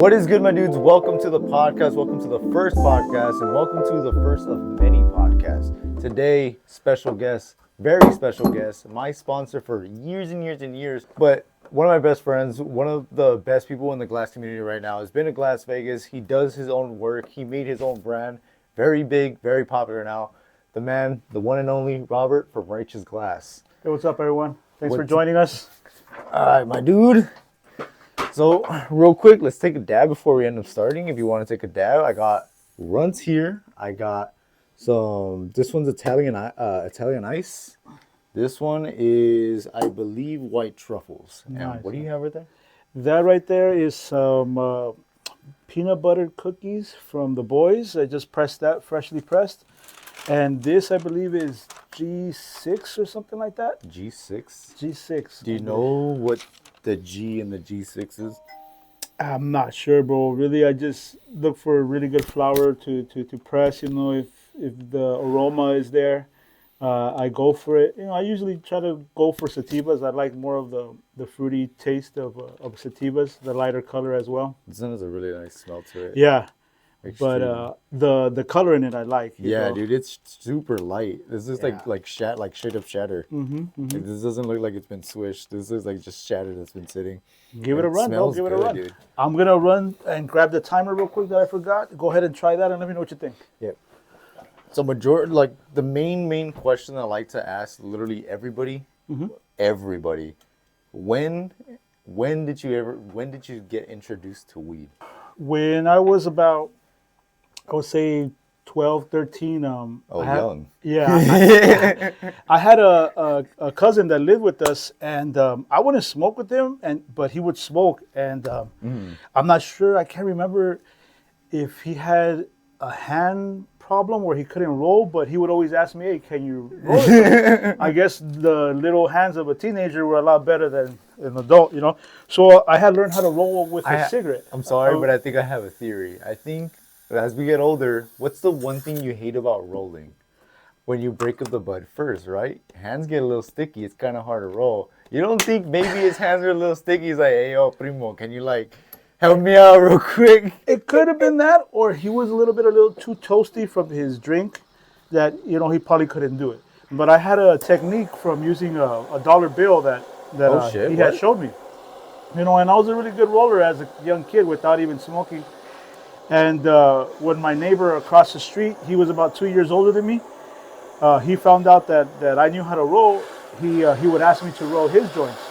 What is good, my dudes? Welcome to the podcast. Welcome to the first podcast, and welcome to the first of many podcasts. Today, special guest, very special guest, my sponsor for years and years and years, but one of my best friends, one of the best people in the glass community right now, has been to Glass Vegas. He does his own work. He made his own brand. Very big, very popular now. The man, the one and only Robert from Rigteous Glass. Hey, what's up, everyone? Thanks for joining us. All right, my dude. So, real quick, let's take a dab before we end up starting. If you want to take a dab, I got Runts here. I got some. This one's Italian ice. This one is, I believe, white truffles. Nice. And what do you have right there? That right there is some peanut butter cookies from the boys. I just pressed that, freshly pressed. And this, I believe, is G6 or something like that. G6. G6. Do you know what the G and the G6 is? I'm not sure, bro. Really, I just look for a really good flower to press. You know, if the aroma is there, I go for it. You know, I usually try to go for sativas. I like more of the fruity taste of sativas, the lighter color as well. This one has a really nice smell to it. Yeah. Extreme. But the color in it I like. Yeah, know? dude, it's super light. This is like straight up shatter. Mm-hmm. Like, this doesn't look like it's been swished. This is like just shatter that's been sitting. Give it a run, bro. Give it a run. Dude. I'm gonna run and grab the timer real quick that I forgot. Go ahead and try that and let me know what you think. Yep. So the main question I like to ask literally everybody, everybody, when did you get introduced to weed? When I was about, I would say 12, 13. Young. Yeah. I had a cousin that lived with us, and I wouldn't smoke with him, but he would smoke, and I'm not sure. I can't remember if he had a hand problem where he couldn't roll, but he would always ask me, "Hey, can you roll?" I guess the little hands of a teenager were a lot better than an adult, you know. So I had learned how to roll with a cigarette. I'm sorry, but I think I have a theory. I think as we get older, what's the one thing you hate about rolling? When you break up the bud first, right? Hands get a little sticky. It's kind of hard to roll. You don't think maybe his hands are a little sticky? He's like, "Hey, yo, primo, can you help me out real quick?" It could have been that, or he was a little too toasty from his drink that, you know, he probably couldn't do it. But I had a technique from using a dollar bill that he had showed me. You know, and I was a really good roller as a young kid without even smoking. And when my neighbor across the street, he was about 2 years older than me, he found out that I knew how to roll. He would ask me to roll his joints.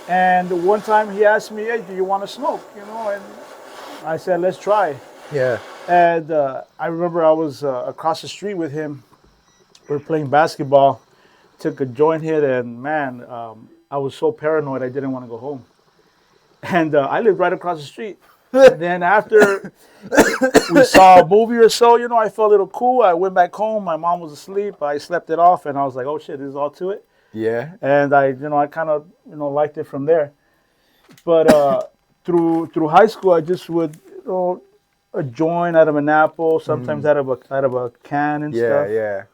And one time he asked me, "Hey, do you want to smoke?" You know, and I said, "Let's try." Yeah. And I remember I was across the street with him. We were playing basketball. Took a joint hit, and man, I was so paranoid I didn't want to go home. And I lived right across the street. And then after we saw a movie or so, you know, I felt a little cool. I went back home. My mom was asleep. I slept it off, and I was like, "Oh shit, this is all to it." Yeah. And I kind of, liked it from there. But through high school, I just would, a joint out of an apple, sometimes out of a can and stuff. Yeah.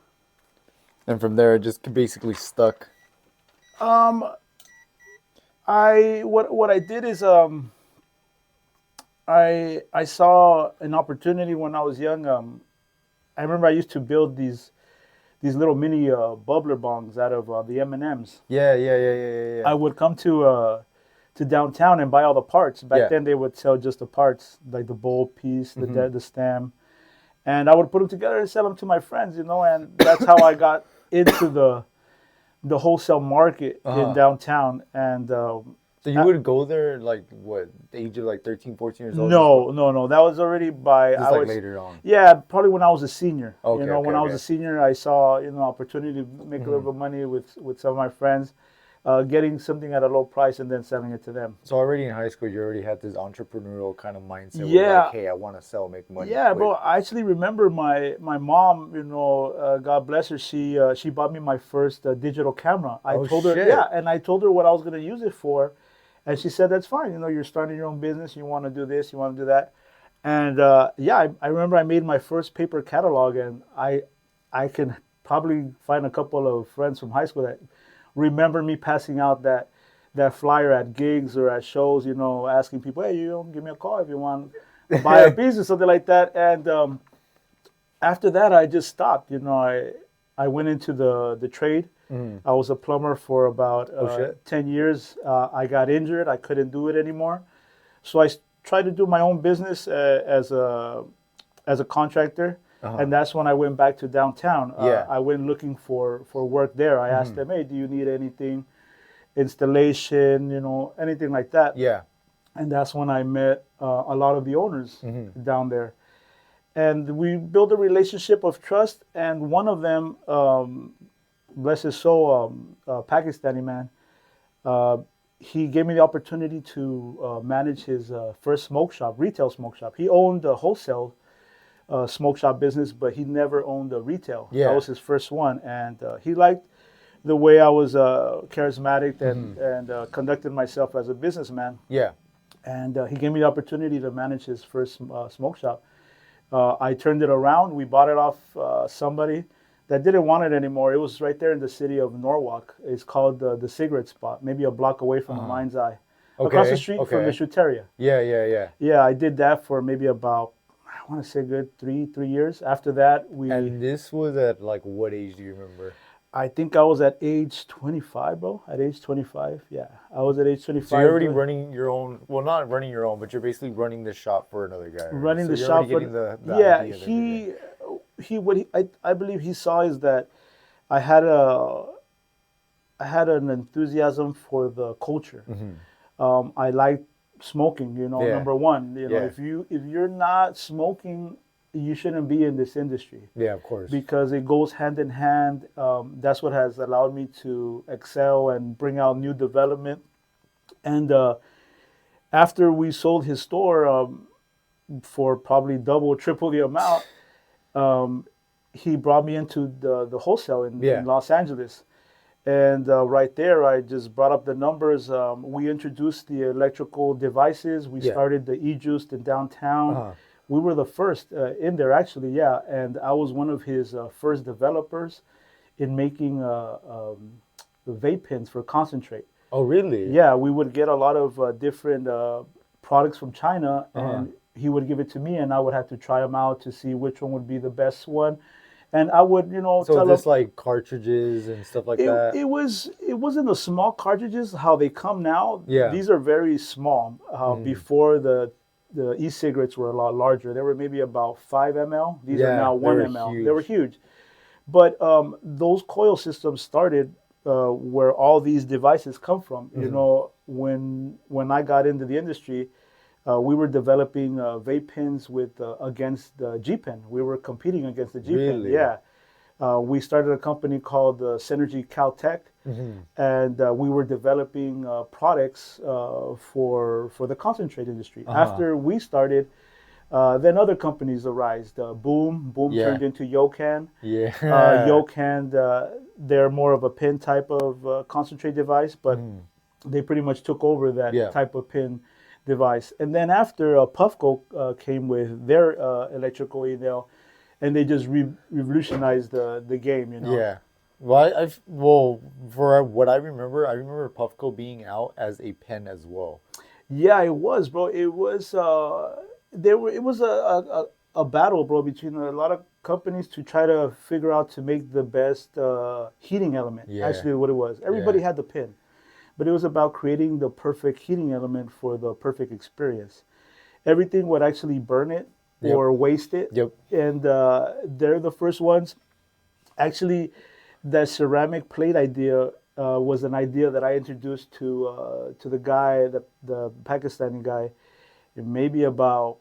And from there, it just basically stuck. What I did is I saw an opportunity when I was young. I remember I used to build these little mini bubbler bongs out of the M&Ms. Yeah. I would come to downtown and buy all the parts. Back then they would sell just the parts, like the bowl piece, the stem, and I would put them together and sell them to my friends, and that's how I got into the wholesale market in downtown. And so you would go there the age of 13, 14 years old? No. That was already later on. Yeah, probably when I was a senior. Okay, when I was a senior, I saw opportunity to make a little bit of money with some of my friends, getting something at a low price and then selling it to them. So already in high school, you already had this entrepreneurial kind of mindset. Yeah. Where hey, I want to sell, make money. Yeah, bro. I actually remember my mom. God bless her. She bought me my first digital camera. I told her, and I told her what I was going to use it for. And she said, "That's fine. You're starting your own business. You want to do this. You want to do that." And I remember I made my first paper catalog, and I can probably find a couple of friends from high school that remember me passing out that that flyer at gigs or at shows, asking people, hey, give me a call if you want to buy a piece or something like that. And after that, I just stopped. I went into the trade. I was a plumber for about 10 years. I got injured. I couldn't do it anymore. So I tried to do my own business as a contractor. And that's when I went back to downtown. I went looking for work there. I asked them, hey, do you need anything, installation, anything like that? Yeah. And that's when I met a lot of the owners down there. And we built a relationship of trust. And one of them, bless his soul, Pakistani man, he gave me the opportunity to manage his first smoke shop, retail smoke shop. He owned a wholesale smoke shop business, but he never owned a retail. Yeah. That was his first one. And he liked the way I was charismatic and conducted myself as a businessman. Yeah. And he gave me the opportunity to manage his first smoke shop. I turned it around. We bought it off somebody that didn't want it anymore. It was right there in the city of Norwalk. It's called the Cigarette Spot, maybe a block away from the Mind's Eye. Across the street from the Shuteria. Yeah. Yeah, I did that for maybe about, I want to say good three years. After that, And this was at like what age do you remember? I think I was at age 25, bro. At age 25, yeah. I was at age 25. So you're already running your own, well, not running your own, but you're basically running the shop for another guy. Right? Running so the you're shop already for, getting the yeah, idea I believe he saw is that I had an enthusiasm for the culture. I liked smoking, number one. If you're not smoking, you shouldn't be in this industry. Yeah, of course. Because it goes hand in hand. That's what has allowed me to excel and bring out new development. And after we sold his store for probably double, triple the amount, he brought me into the wholesale in Los Angeles. And right there, I just brought up the numbers. We introduced the electrical devices. We started the e-juice in downtown. We were the first in there, actually, yeah. And I was one of his first developers in making the vape pens for concentrate. Oh, really? Yeah, we would get a lot of different products from China, and he would give it to me, and I would have to try them out to see which one would be the best one. And I would, So this like cartridges and stuff like that? It wasn't the small cartridges, how they come now. Yeah. These are very small. Before the e-cigarettes were a lot larger. They were maybe about 5 ml. These are now 1 ml. Huge. They were huge. But those coil systems started where all these devices come from. When I got into the industry, we were developing vape pens against the G-Pen. We were competing against the G-Pen. Really? Yeah. We started a company called Synergy Caltech, and we were developing products for the concentrate industry. After we started, then other companies arise. Boom turned into Yocan. Yeah. Yocan, they're more of a pen type of concentrate device, but they pretty much took over that type of pen device. And then after Puffco came with their electrical e-nail, and they just revolutionized the game, Yeah. Well, for what I remember Puffco being out as a pen as well. Yeah, it was, bro. It was it was a battle, bro, between a lot of companies to try to figure out to make the best heating element. Yeah. Actually, what it was. Everybody had the pen, but it was about creating the perfect heating element for the perfect experience. Everything would actually burn it or waste it. Yep. And they're the first ones. Actually, that ceramic plate idea was an idea that I introduced to the guy, the Pakistani guy, maybe about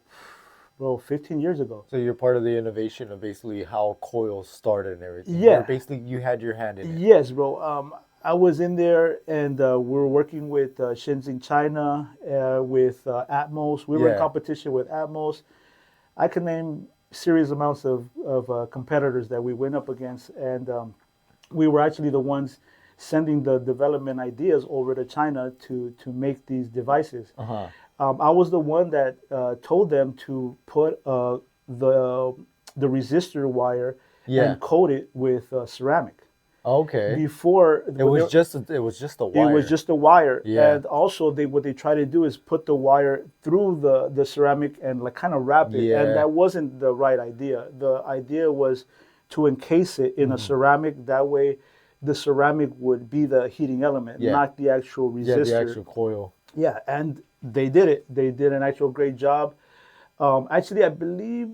15 years ago. So you're part of the innovation of basically how coils started and everything. Yeah. Basically, you had your hand in it. Yes, bro. I was in there, and we were working with Shenzhen, China, with Atmos. We were in competition with Atmos. I can name serious amounts of competitors that we went up against, and we were actually the ones sending the development ideas over to China to make these devices. I was the one that told them to put the resistor wire and coat it with ceramic. Okay. Before it was just a wire. It was just a wire. Yeah. And also what they try to do is put the wire through the ceramic and like kind of wrap it. Yeah. And that wasn't the right idea. The idea was to encase it in a ceramic. That way the ceramic would be the heating element, not the actual resistor. Yeah, the actual coil. Yeah, and they did it. They did an actual great job. Actually, I believe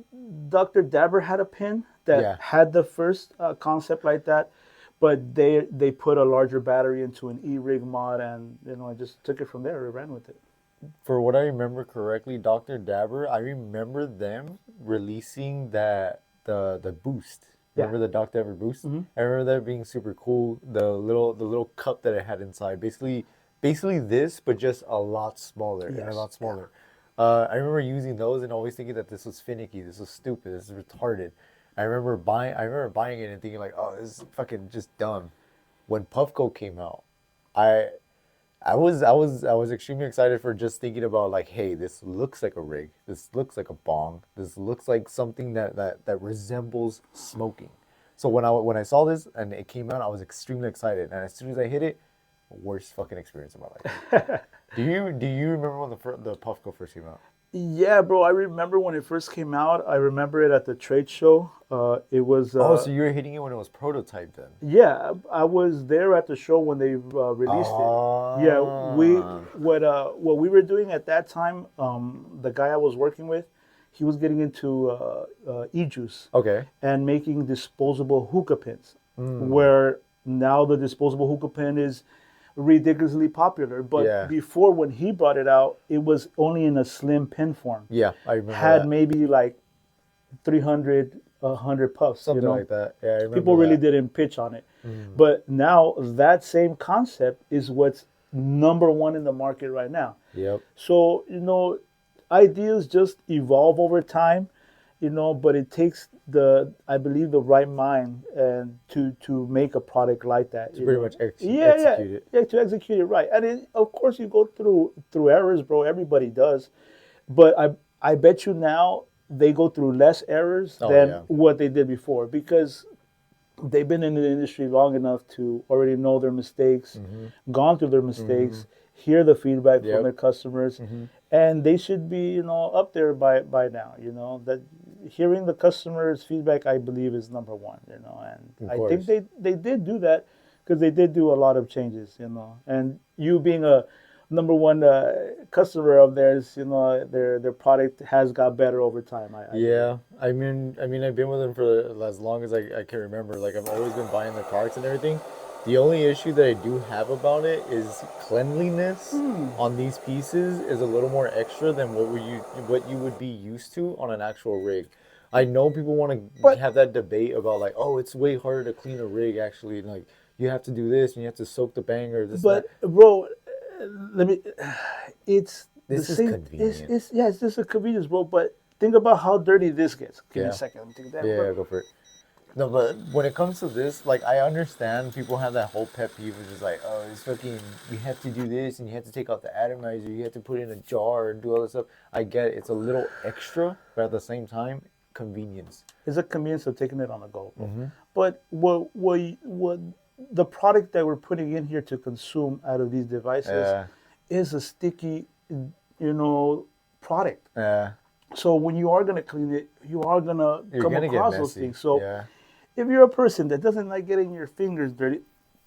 Dr. Dabber had a pin that had the first concept like that, but they put a larger battery into an E-Rig mod, and I just took it from there and ran with it. For what I remember correctly, Dr. Dabber, I remember them releasing the boost. Remember the Dr. Dabber boost? Mm-hmm. I remember that being super cool. The little cup that it had inside, basically this, but just a lot smaller and a lot smaller. I remember using those and always thinking that this was finicky, this was stupid, this is retarded. I remember buying it and thinking like, oh, this is fucking just dumb. When Puffco came out, I was extremely excited for just thinking about like, hey, this looks like a rig, this looks like a bong, this looks like something that resembles smoking. So when I saw this and it came out, I was extremely excited, and as soon as I hit it, worst fucking experience of my life. Do you remember when the Puffco first came out? Yeah, bro. I remember when it first came out. I remember it at the trade show. It was. So you were hitting it when it was prototype then? Yeah, I was there at the show when they released it. Yeah, what we were doing at that time. The guy I was working with, he was getting into e-juice. Okay. And making disposable hookah pins, where now the disposable hookah pin is ridiculously popular, but before, when he brought it out, it was only in a slim pin form. Yeah, I remember had that. Maybe like 300, 100 puffs. Something like that. Yeah, I remember people really didn't pitch on it. But now that same concept is what's number one in the market right now. Yep. So, ideas just evolve over time, but it takes I believe the right mind and to make a product like that. To pretty much execute it. Yeah, to execute it right. And of course you go through errors, bro. Everybody does. But I bet you now they go through less errors than what they did before, because they've been in the industry long enough to already know their mistakes, gone through their mistakes, hear the feedback from their customers, and they should be up there by now. That hearing the customers' feedback, I believe, is number one. And I think they did do that, because they did do a lot of changes. And you being a number one customer of theirs, their product has got better over time. I mean, I've been with them for as long as I can remember. Like, I've always been buying their products and everything. The only issue that I do have about it is cleanliness on these pieces is a little more extra than what you would be used to on an actual rig. I know people want to have that debate about like, oh, it's way harder to clean a rig actually, and like you have to do this and you have to soak the banger. Bro, it's this the is same. Convenient. It's just a convenience, bro. But think about how dirty this gets. Give me a second. Let me take that. Yeah, go for it. No, but when it comes to this, like, I understand people have that whole pet peeve, which is like, oh, it's fucking, you have to do this, and you have to take out the atomizer, you have to put it in a jar and do all this stuff. I get it. It's a little extra, but at the same time, convenience. It's a convenience of taking it on the go. But what the product that we're putting in here to consume out of these devices is a sticky, product. So when you are going to clean it, you are going to come across those things. So if you're a person that doesn't like getting your fingers dirty,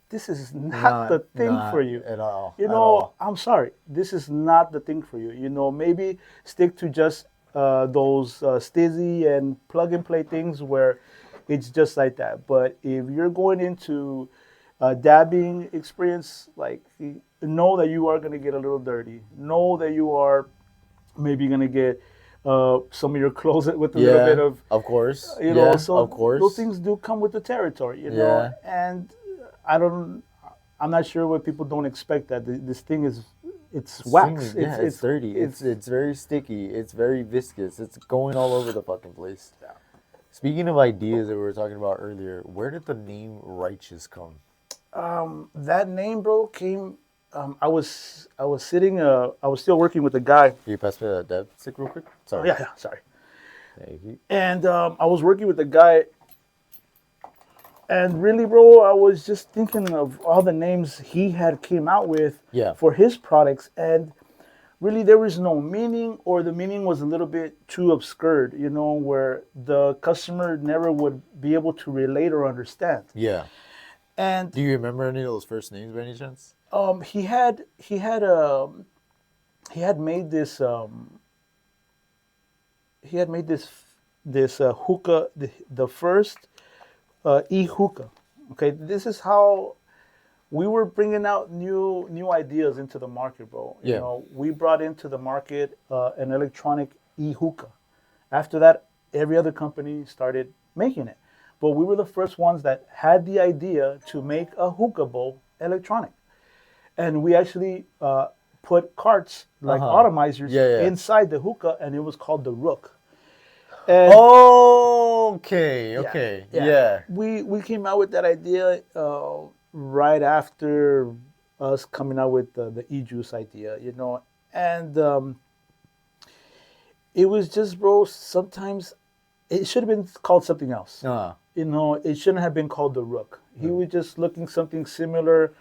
this is not the thing for you. At all. I'm sorry. This is not the thing for you. Maybe stick to just those Stizzy and plug-and-play things where it's just like that. But if you're going into a dabbing experience, like, know that you are going to get a little dirty. Know that you are maybe going to get some of your clothes with a little bit of course, so of course, those things do come with the territory, and I'm not sure why people don't expect that. This thing it's wax. It's dirty. It's very sticky. It's very viscous. It's going all over the fucking place. Yeah. Speaking of ideas that we were talking about earlier, where did the name Rigteous come? That name, bro, came. I was sitting. I was still working with a guy. Can you pass me that dev stick real quick? Sorry. Yeah. Sorry. Thank you. And I was working with a guy. And really, bro, I was just thinking of all the names he had came out with for his products, and really there was no meaning, or the meaning was a little bit too obscured, where the customer never would be able to relate or understand. Yeah. And do you remember any of those first names by any chance? He had made this hookah, the first e-hookah. Okay, this is how we were bringing out new ideas into the market, bro. We brought into the market an electronic e-hookah. After that, every other company started making it, but we were the first ones that had the idea to make a hookah bowl electronic, and we actually put carts like automizers inside the hookah, and it was called the Rook. And okay. We came out with that idea right after us coming out with the e-juice idea, and it was just, bro, sometimes it should have been called something else. It shouldn't have been called the Rook. He was just looking something similar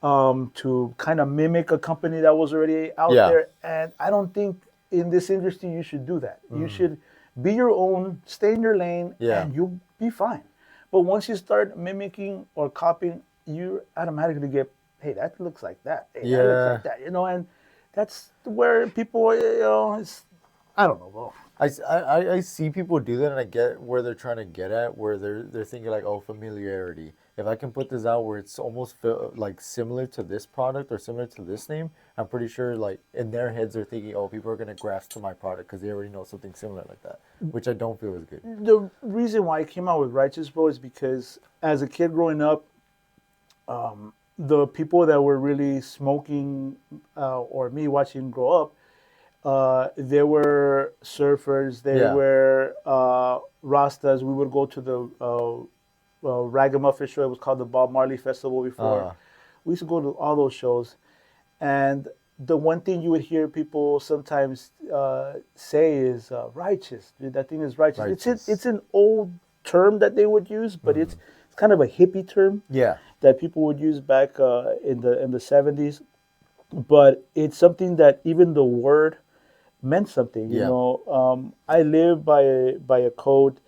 to kind of mimic a company that was already out there, and I don't think in this industry you should do that. You should be your own, stay in your lane, and you'll be fine. But once you start mimicking or copying, you automatically get, hey, that looks like that. Hey, that looks like that. And that's where people, I don't know, bro. I see people do that, and I get where they're trying to get at, where they're thinking like, oh, familiarity. If I can put this out where it's almost like similar to this product or similar to this name, I'm pretty sure like in their heads they're thinking, oh, people are gonna grasp to my product because they already know something similar like that, which I don't feel is good. The reason why I came out with Righteous, bro, is because as a kid growing up, the people that were really smoking, or me watching grow up, they were surfers, they were Rastas. We would go to the Ragamuffin show. It was called the Bob Marley Festival before. We used to go to all those shows, and the one thing you would hear people sometimes say is righteous. Dude, that thing is righteous. It's an old term that they would use, but it's kind of a hippie term that people would use back in the 70s. But it's something that even the word meant something. I live by a code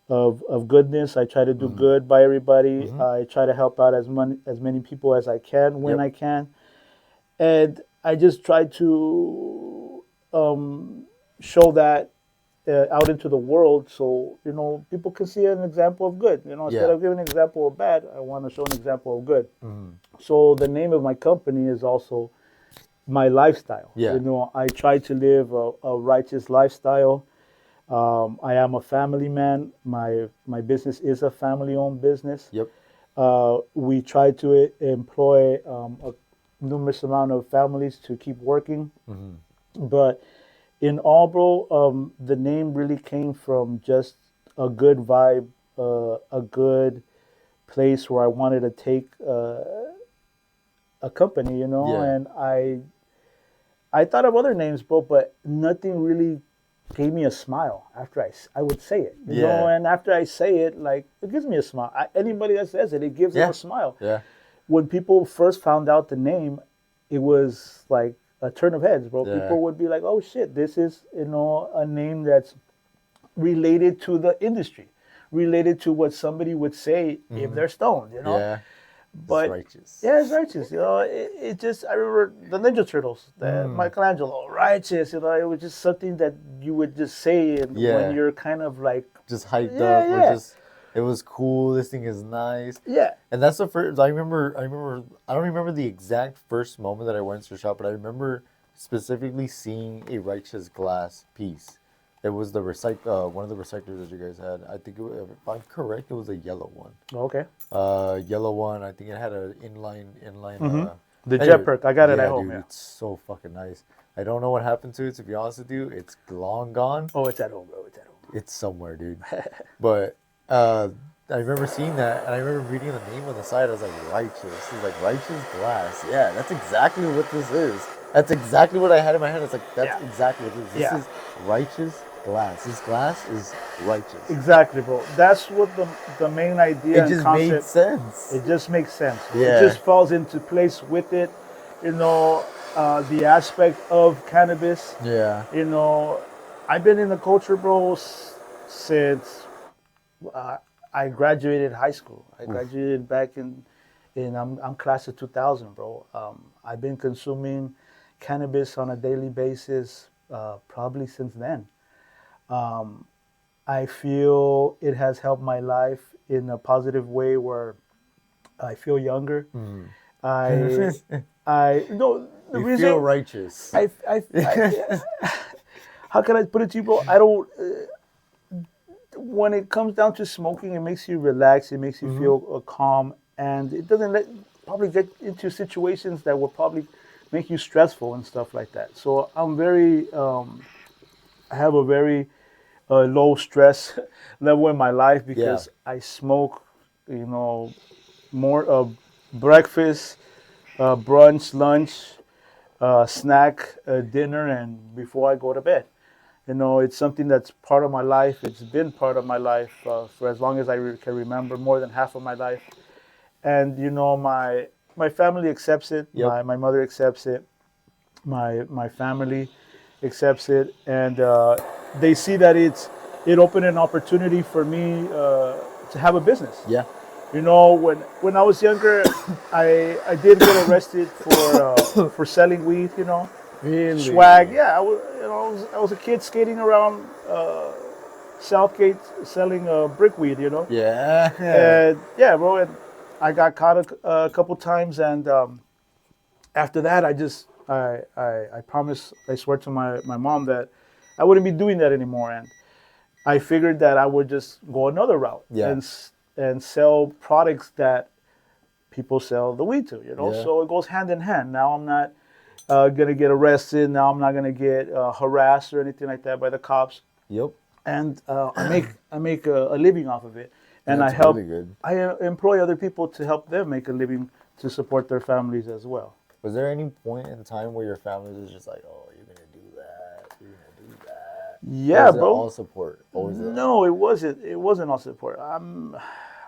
of goodness. I try to do good by everybody. I try to help out as many people as I can when I can, and I just try to show that out into the world, so people can see an example of good. Instead of giving an example of bad, I want to show an example of good. So the name of my company is also my lifestyle. I try to live a righteous lifestyle. I am a family man. My business is a family-owned business. We try to employ a numerous amount of families to keep working. But in all, bro, the name really came from just a good vibe, a good place where I wanted to take a company, and I thought of other names, bro, but nothing really gave me a smile after I would say it, you know, and after I say it, like, it gives me a smile. Anybody that says it gives them a smile. When people first found out the name, it was like a turn of heads, bro. People would be like, oh shit, this is, a name that's related to the industry, related to what somebody would say if they're stoned, But it's righteous. It's righteous. It just, I remember the Ninja Turtles, Michelangelo, righteous. It was just something that you would just say when you're kind of like just hyped up. Or just, it was cool. This thing is nice. And that's the first. I remember. I don't remember the exact first moment that I went to the shop, but I remember specifically seeing a Righteous Glass piece. It was the one of the recyclers that you guys had. I think, if I'm correct, it was a yellow one. Okay. Yellow one. I think it had an inline. The Jet Perk. I got it at home. Dude, it's so fucking nice. I don't know what happened to it. To be honest with you, it's long gone. Oh, it's at home, bro. It's at home. It's somewhere, dude. But I remember seeing that, and I remember reading the name on the side. I was like, Righteous. It's like Righteous Glass. Yeah, that's exactly what this is. That's exactly what I had in my head. It's like, that's exactly what this is. This is Righteous glass. This glass is righteous. Exactly, bro. That's what the main idea and concept. It just made sense. It just makes sense. Yeah. It just falls into place with it. You know, the aspect of cannabis. Yeah. You know, I've been in the culture, bro, since I graduated high school. I graduated back in I'm class of 2000, bro. I've been consuming cannabis on a daily basis probably since then. I feel it has helped my life in a positive way where I feel younger. I no the you reason feel righteous. How can I put it to you, bro? I don't. When it comes down to smoking, it makes you relax. It makes you feel calm, and it doesn't probably get into situations that will probably make you stressful and stuff like that. So I'm very. I have a very low stress level in my life because I smoke. You know, more breakfast, brunch, lunch, snack, dinner, and before I go to bed. You know, it's something that's part of my life. It's been part of my life for as long as I can remember, more than half of my life. And you know, my family accepts it. Yep. My mother accepts it. My family accepts it, and they see that it opened an opportunity for me to have a business. Yeah. You know, when I was younger, I did get arrested for selling weed. You know, Really? swag. Yeah, I was a kid skating around Southgate selling brick weed. You know. Yeah. And yeah, bro. And I got caught a couple times, and after that, I promised, I swear to my mom that I wouldn't be doing that anymore, and I figured that I would just go another route and sell products that people sell the weed to, you know. Yeah. So it goes hand in hand. Now I'm not gonna get arrested. Now I'm not gonna get harassed or anything like that by the cops. Yep. And I make a living off of it, and That's I help. really good. I employ other people to help them make a living to support their families as well. Was there any point in time where your family was just like, "Oh, you're gonna do that, you're gonna do that"? Yeah, or was bro. It all support. Or was No, it wasn't. It wasn't all support. I'm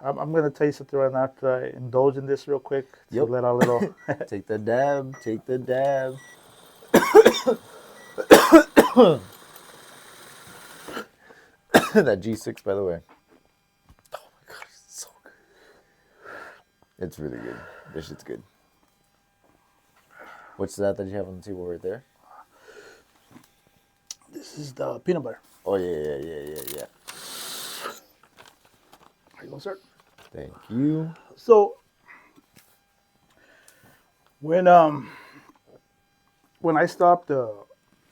gonna tell you something right now after I indulge in this real quick to let out a little. Take the dab. Take the dab. That G6, by the way. Oh my god, it's so good. It's really good. This shit's good. What's that you have on the table right there? This is the peanut butter. Oh yeah. Here you go, sir. Thank you. So when I stopped, and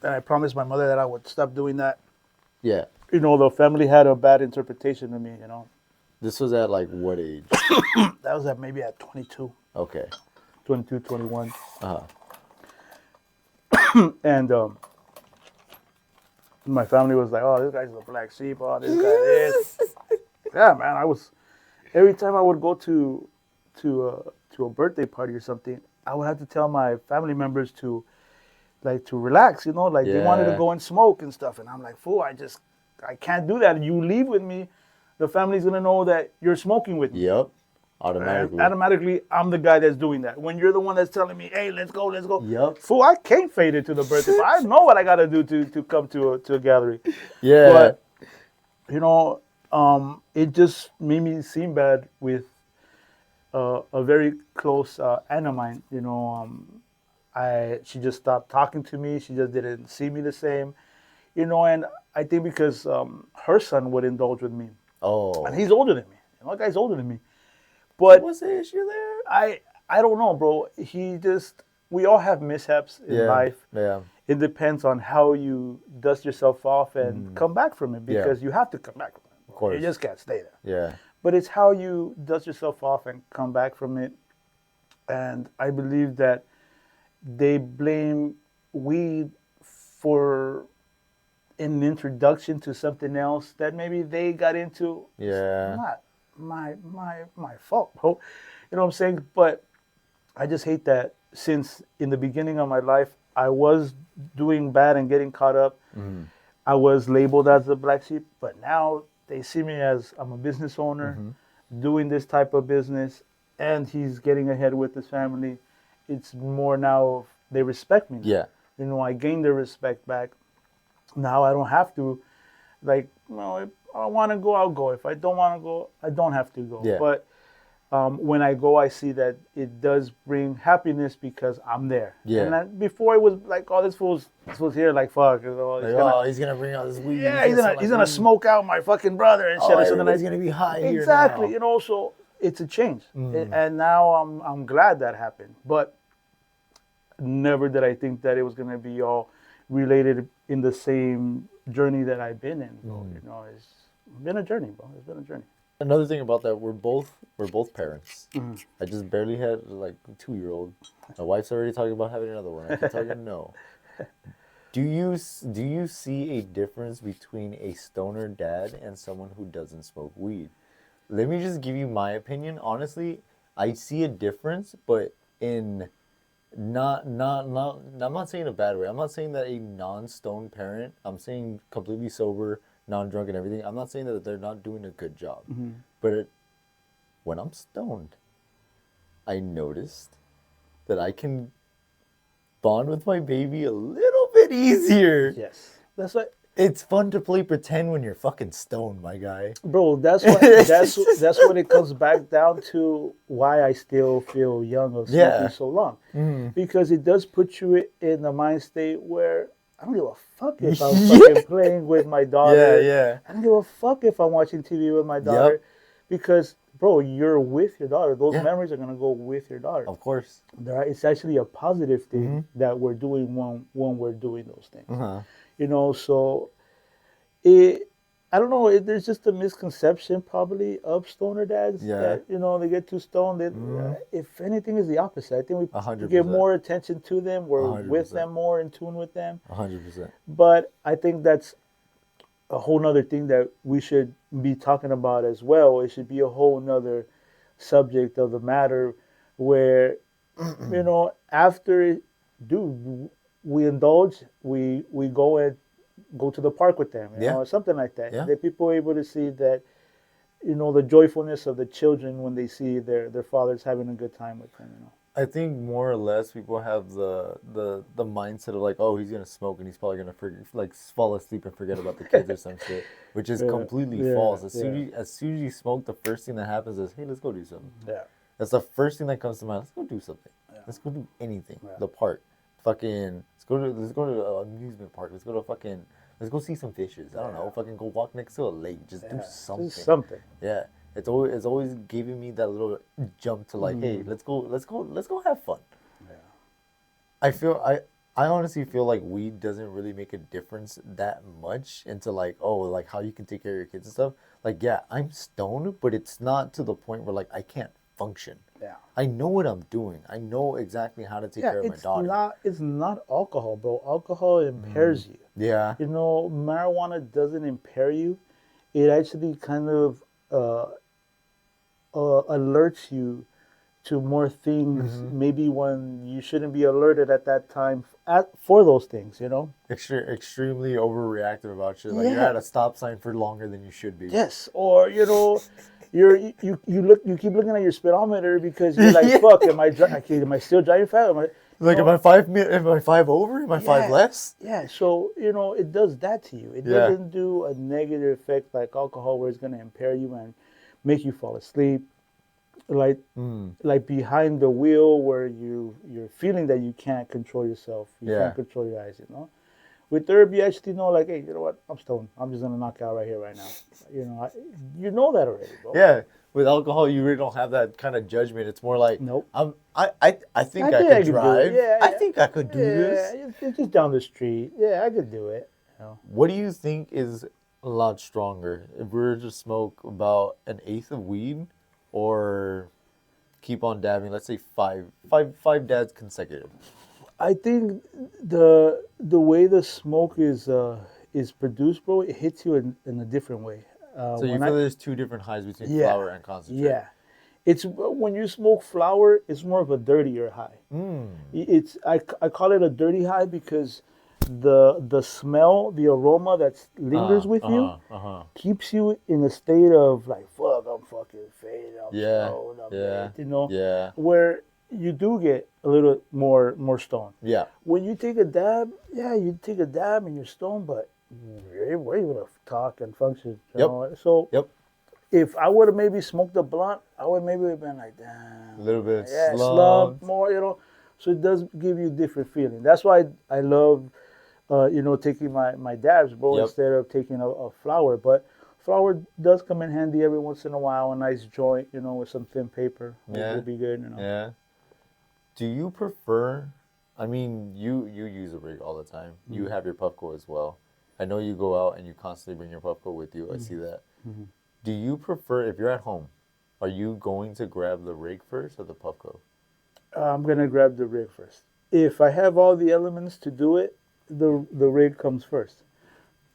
I promised my mother that I would stop doing that. Yeah. You know, the family had a bad interpretation of me. You know. This was at like what age? That was maybe at 22. Okay. 22, 21. Uh-huh. And my family was like, "Oh, this guy's a black sheep. Oh, this guy is." Yeah, man. Every time I would go to a birthday party or something, I would have to tell my family members to relax. You know, like they wanted to go and smoke and stuff, and I'm like, "Fool, I can't do that. You leave with me, the family's gonna know that you're smoking with me." Yep. Automatically. And automatically, I'm the guy that's doing that. When you're the one that's telling me, "Hey, let's go." Yep. Fool, I can't fade it to the birthday. I know what I gotta do to come to a gathering. Yeah. But you know, it just made me seem bad with a very close aunt of mine. You know, she just stopped talking to me. She just didn't see me the same. You know, and I think because her son would indulge with me. Oh. And he's older than me. You know, that guy's older than me. But what's the issue there? I don't know, bro. We all have mishaps in life. Yeah. It depends on how you dust yourself off and come back from it, because you have to come back from it. Of course. You just can't stay there. Yeah. But it's how you dust yourself off and come back from it. And I believe that they blame weed for an introduction to something else that maybe they got into. Yeah. It's not my fault, bro. You know what I'm saying? But I just hate that since in the beginning of my life I was doing bad and getting caught up. I was labeled as the black sheep, but now they see me as I'm a business owner doing this type of business, and he's getting ahead with his family. It's more now of they respect me now. Yeah. You know, I gained their respect back. Now I don't have to, like, if I want to go, I'll go. If I don't want to go, I don't have to go. Yeah. But when I go, I see that it does bring happiness because I'm there. Yeah. And before it was like, oh, this fool's here, like, fuck. You know, He's gonna bring out this weed. Yeah, he's gonna smoke out my fucking brother and shit. Everybody's gonna be high here exactly. now. You know, so it's a change, and now I'm glad that happened. But never did I think that it was gonna be all related in the same journey that I've been in. Bro. You know, it's been a journey, bro. It's been a journey. Another thing about that, we're both parents. I just barely had like a 2-year-old. My wife's already talking about having another one. I can tell you no. Do you see a difference between a stoner dad and someone who doesn't smoke weed? Let me just give you my opinion. Honestly, I see a difference, but in not I'm not saying a bad way. I'm not saying that a non-stoned parent, I'm saying completely sober, non-drunk and everything, I'm not saying that they're not doing a good job. But when I'm stoned, I noticed that I can bond with my baby a little bit easier. Yes. That's what. It's fun to play pretend when you're fucking stoned, my guy. Bro, that's what it comes back down to why I still feel young of smoking so long. Because it does put you in the mind state where I don't give a fuck if I'm fucking playing with my daughter. Yeah. I don't give a fuck if I'm watching TV with my daughter. Because, bro, you're with your daughter. Those memories are going to go with your daughter. Of course. It's actually a positive thing that we're doing when we're doing those things. You know, so I don't know, there's just a misconception probably of stoner dads that, you know, they get too stoned. If anything, is the opposite. I think we 100%. give more attention to them. We're 100%. with them more, in tune with them. 100%. But I think that's a whole nother thing that we should be talking about as well. It should be a whole nother subject of the matter where, you know, after, we indulge, we go to the park with them, you know, or something like that. That people are able to see that, you know, the joyfulness of the children when they see their fathers having a good time with them, you know. I think more or less people have the mindset of like, oh, he's gonna smoke and he's probably gonna fall asleep and forget about the kids or some shit, which is completely false. As soon as you smoke, the first thing that happens is, hey, let's go do something. That's the first thing that comes to mind. Let's go do something. Let's go do anything. The park, fucking. Let's go to an amusement park. Let's go see some fishes. I don't know. Fucking go walk next to a lake. Just do something. Just something. Yeah. It's always giving me that little jump to like, hey, let's go have fun. Yeah. I honestly feel like weed doesn't really make a difference that much into like, oh, like how you can take care of your kids and stuff. Like, yeah, I'm stoned, but it's not to the point where like I can't function. Yeah. I know what I'm doing. I know exactly how to take care of my daughter. It's not alcohol, bro. Alcohol impairs you. Yeah. You know, marijuana doesn't impair you. It actually kind of alerts you to more things, maybe when you shouldn't be alerted at that time for those things, you know? Extremely overreactive about shit. Like you're at a stop sign for longer than you should be. Yes, or, you know, you keep looking at your speedometer because you're like, fuck, am I still driving fast? Am I 5 over? Am I 5 less? Yeah, so, you know, it does that to you. It doesn't do a negative effect like alcohol where it's going to impair you and make you fall asleep. Like behind the wheel where you're feeling that you can't control yourself. You can't control your eyes, you know? With herb, you actually know, like, hey, you know what? I'm stoned. I'm just going to knock out right here, right now. You know, you know that already, bro. Yeah. With alcohol, you really don't have that kind of judgment. It's more like, nope. I think I could drive. I think I could do this. Yeah, it's just down the street. Yeah, I could do it. You know? What do you think is a lot stronger? If we were to smoke about 1/8 of weed or keep on dabbing, let's say five dabs consecutive? I think the way the smoke is produced, bro, it hits you in a different way. So you feel there's two different highs between flower and concentrate? Yeah. It's when you smoke flower, it's more of a dirtier high. I call it a dirty high because the smell, the aroma that lingers with you, keeps you in a state of like, fuck, I'm fucking faded, I'm stoned, I'm dead, you know? Yeah. Where you do get a little more stoned. Yeah. When you take a dab, you take a dab and you're stoned, but you're able to talk and function. You know? So if I would have maybe smoked a blunt, I would maybe have been like, damn. A little bit slumped more, you know. So it does give you a different feeling. That's why I love, you know, taking my dabs, bro, instead of taking a flower. But flower does come in handy every once in a while. A nice joint, you know, with some thin paper will be good, you know. Yeah. Do you prefer, I mean, you use a rig all the time. You have your Puffco as well. I know you go out and you constantly bring your Puffco with you. I see that. Do you prefer, if you're at home, are you going to grab the rig first or the Puffco? I'm going to grab the rig first. If I have all the elements to do it, the rig comes first.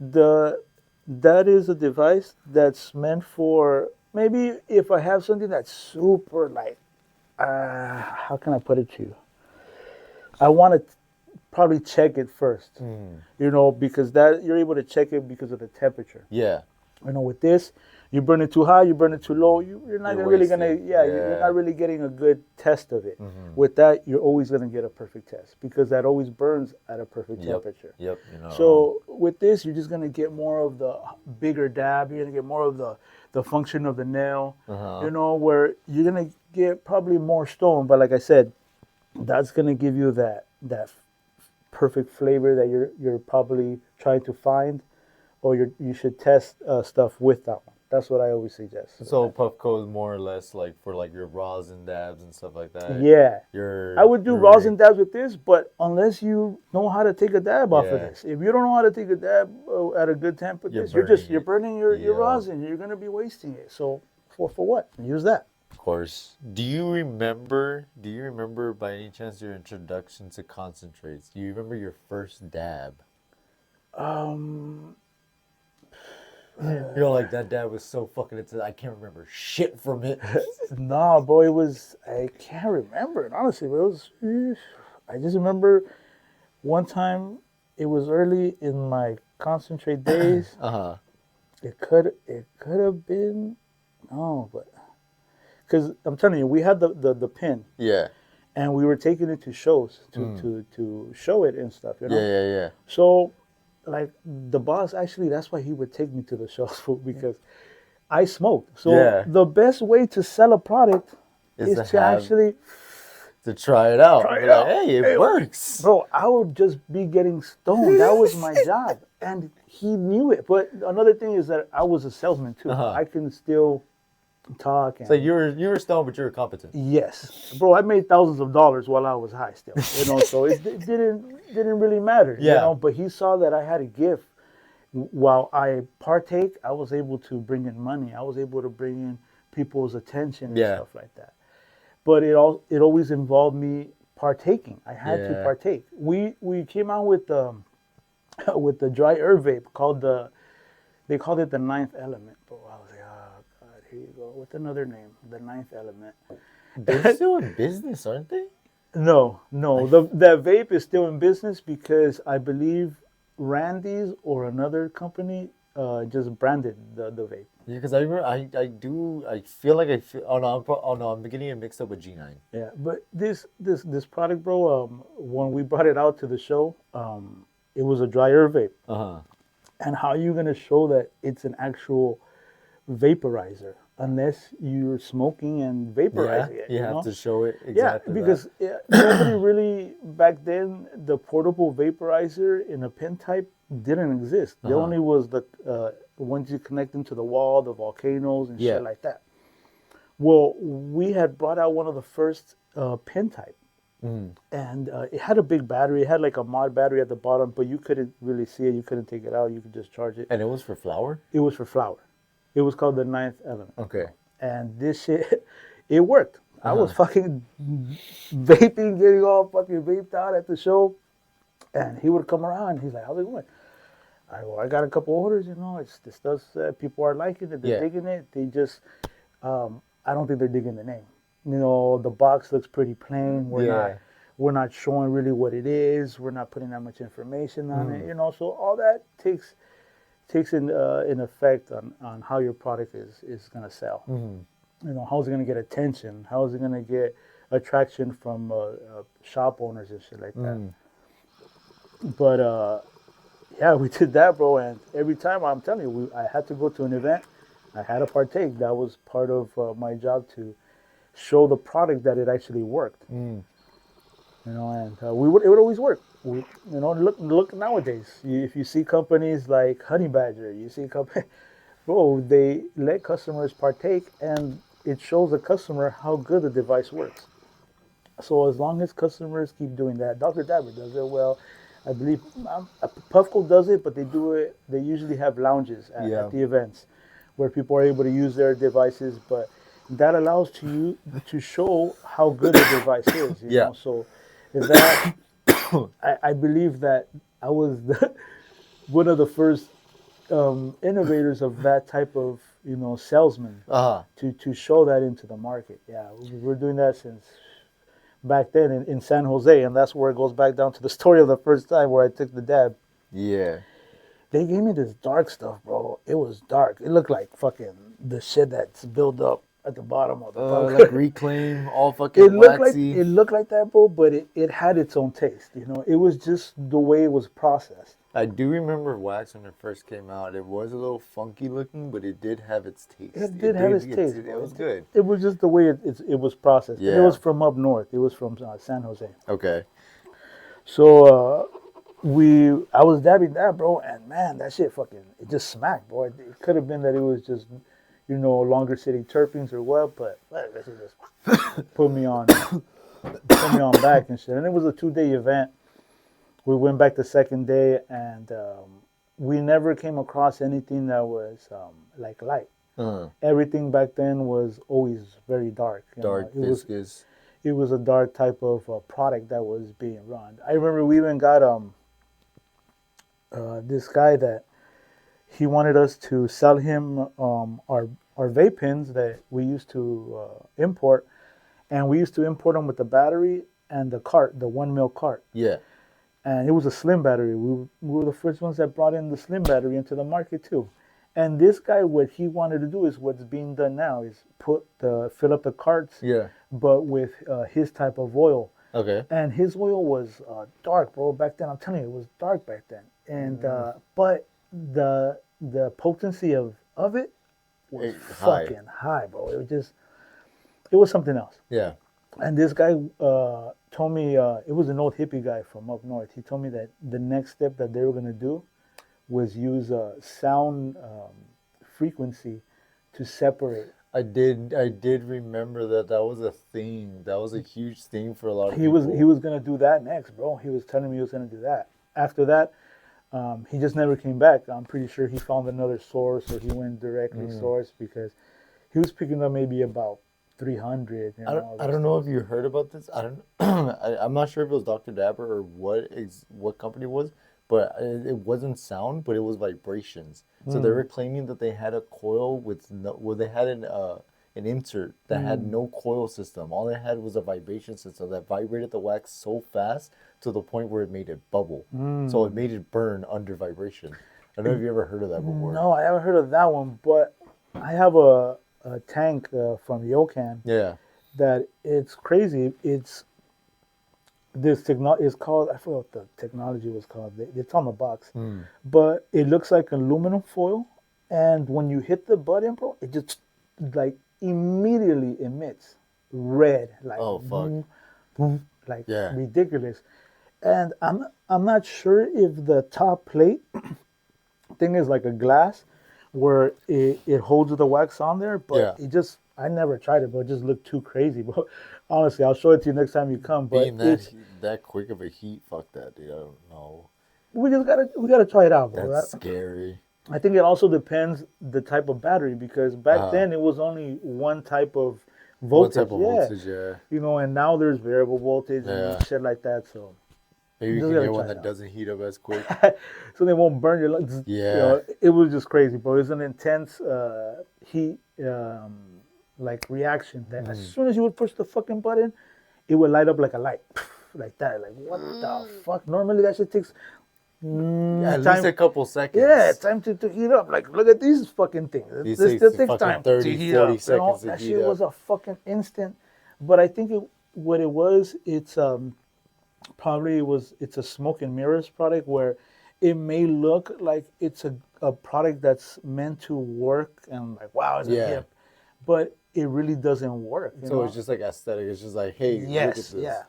That is a device that's meant for, maybe if I have something that's super like, how can I put it to you? I want to probably check it first, you know, because that you're able to check it because of the temperature. Yeah. You know, with this, you burn it too high, you burn it too low, you're not really gonna, you're not really getting a good test of it. With that, you're always gonna get a perfect test because that always burns at a perfect temperature. Yep. You know. So with this, you're just gonna get more of the bigger dab. You're gonna get more of the function of the nail. You know, where you're gonna get probably more stone, but like I said, that's gonna give you that perfect flavor that you're probably trying to find, or you should test stuff with that one. That's what I always suggest. So Puffco is more or less like for like your rosin dabs and stuff like that. Yeah. I would do rosin dabs with this, but unless you know how to take a dab off of this. If you don't know how to take a dab at a good temp with this, you're burning your rosin. You're going to be wasting it. So for what? Use that. Of course. Do you remember by any chance your introduction to concentrates? Do you remember your first dab? You're like, that dab was so fucking I can't remember shit from it. Nah, bro, I can't remember it, honestly. I just remember one time, it was early in my concentrate days. It could have been, no, but, because I'm telling you, we had the pin. Yeah. And we were taking it to shows to show it and stuff, you know? Yeah. So, like, the boss, actually, that's why he would take me to the shows, because I smoked. So the best way to sell a product is to actually try it out. Like, hey, it works. Bro, I would just be getting stoned. That was my job. And he knew it. But another thing is that I was a salesman, too. I can still talk. So you were stoned, but you were competent. Yes. Bro, I made thousands of dollars while I was high still. You know, so it didn't really matter. You know, but he saw that I had a gift. While I partake, I was able to bring in money. I was able to bring in people's attention and stuff like that. But it always involved me partaking. I had to partake. We came out with the dry herb vape they called it the ninth element. Bro, I was like, oh God, here you go with another name, the ninth element. They're still in business, aren't they? No. The vape is still in business because I believe Randy's or another company just branded the vape. Yeah, because I remember I feel I'm getting it mixed up with G9. Yeah, but this product, bro, when we brought it out to the show, it was a dry herb vape. And how are you gonna show that it's an actual vaporizer unless you're smoking and vaporizing it? You have to show it exactly. Yeah, because nobody really back then, the portable vaporizer in a pen type didn't exist. The only was the once you connect them to the wall, the volcanoes and shit like that. Well, we had brought out one of the first pen type. And it had a big battery. It had like a mod battery at the bottom, but you couldn't really see it. You couldn't take it out. You could just charge it. And it was for flour? It was for flour. It was called the ninth element. Okay. And this shit, it worked. I was fucking vaping, getting all fucking vaped out at the show. And he would come around. He's like, how's it going? I got a couple orders, you know. This does, people are liking it. They're digging it. They just, I don't think they're digging the name. You know, the box looks pretty plain. We're not showing really what it is. We're not putting that much information on it. So all that takes an effect on how your product is going to sell. How is it going to get attention? How is it going to get attraction from shop owners and shit like that? But yeah, we did that, bro. And every time, I'm telling you, I had to go to an event. I had to partake. That was part of my job, to show the product that it actually worked. And it would always work. Look nowadays. If you see companies like Honey Badger, you see bro, they let customers partake, and it shows the customer how good the device works. So as long as customers keep doing that, Dr. Dabber does it well. I believe Puffco does it, but they do it. They usually have lounges at the events where people are able to use their devices, but that allows you to show how good the device is. You know? So that I believe that I was one of the first innovators of that type of salesman to show that into the market. Yeah, we're doing that since back then in San Jose, and that's where it goes back down to the story of the first time where I took the dab. Yeah. They gave me this dark stuff, bro. It was dark. It looked like fucking the shit that's built up at the bottom of the like Reclaim, all fucking waxy. It looked like that, bro, but it had its own taste. It was just the way it was processed. I do remember wax when it first came out. It was a little funky looking, but it did have its taste. It did have its taste. It was good. It was just the way it was processed. Yeah. And it was from up north. It was from San Jose. Okay. So I was dabbing that, bro, and man, that shit it just smacked, bro. It could have been that it was just, longer sitting terpenes or what, but that shit just put me on back and shit. And it was a 2-day event. We went back the second day, and we never came across anything that was like light. Everything back then was always very dark. Dark, viscous. It was a dark type of product that was being run. I remember we even got this guy that he wanted us to sell him our vape pens that we used to import, and we used to import them with the battery and the cart, the 1 mil cart. Yeah. And it was a slim battery. We were the first ones that brought in the slim battery into the market too. And this guy, what he wanted to do is what's being done now is fill up the carts, but with his type of oil. Okay. And his oil was dark, bro. Back then, I'm telling you, it was dark back then. And but the potency of it was fucking high, bro. It was something else. Yeah. And this guy told me, it was an old hippie guy from up north. He told me that the next step that they were going to do was use sound frequency to separate. I did remember that was a thing. That was a huge thing for a lot of people. He was going to do that next, bro. He was telling me he was going to do that. After that, he just never came back. I'm pretty sure he found another source, or he went directly source, because he was picking up maybe about 300. I don't know if you heard about this. I'm not sure if it was Dr. Dabber or what company it was, but it wasn't sound, but it was vibrations. So they were claiming that they had a coil they had an insert that had no coil system. All they had was a vibration system that vibrated the wax so fast to the point where it made it bubble. So it made it burn under vibration. I don't know if you ever heard of that before. No, I haven't heard of that one, but I have a tank from Yokan. Yeah. That it's crazy. This technology is called, I forgot what the technology was called. It's on the box. But it looks like aluminum foil. And when you hit the button, bro, it just like immediately emits red. Like, oh, fuck. Boom, like ridiculous. And I'm not sure if the top plate thing is like a glass where it holds the wax on there, but I never tried it, but it just looked too crazy. But honestly, I'll show it to you next time you come. But being that quick of a heat, fuck that, dude. I don't know. We gotta try it out, bro. That's scary. I think it also depends the type of battery, because back then it was only one type of voltage. And now there's variable voltage and shit like that. So maybe you can get one that doesn't heat up as quick. So they won't burn your lungs. Yeah. It was just crazy, bro. It was an intense heat reaction that as soon as you would push the fucking button, it would light up like a light. like that. Like, what the fuck? Normally that shit takes at least a couple seconds. Yeah, time to heat up. Like, look at these fucking things. This still takes time 30, to heat 40 up. seconds to that heat shit up. was a fucking instant. But I think what it was, it's it's a smoke and mirrors product where it may look like it's a product that's meant to work and like, wow, it's hip, but it really doesn't work. So it's just like aesthetic. It's just like, hey, look at this. Yeah.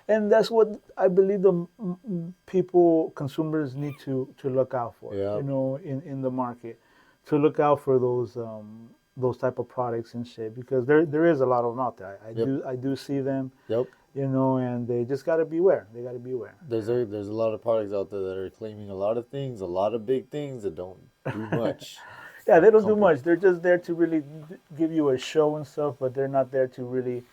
And that's what I believe the consumers need to look out for, in the market, to look out for those type of products and shit, because there is a lot of them out there. I do see them. Yep. And they just gotta beware. They gotta beware. There's a lot of products out there that are claiming a lot of things, a lot of big things that don't do much. Yeah, they don't do much. They're just there to really give you a show and stuff, but they're not there to really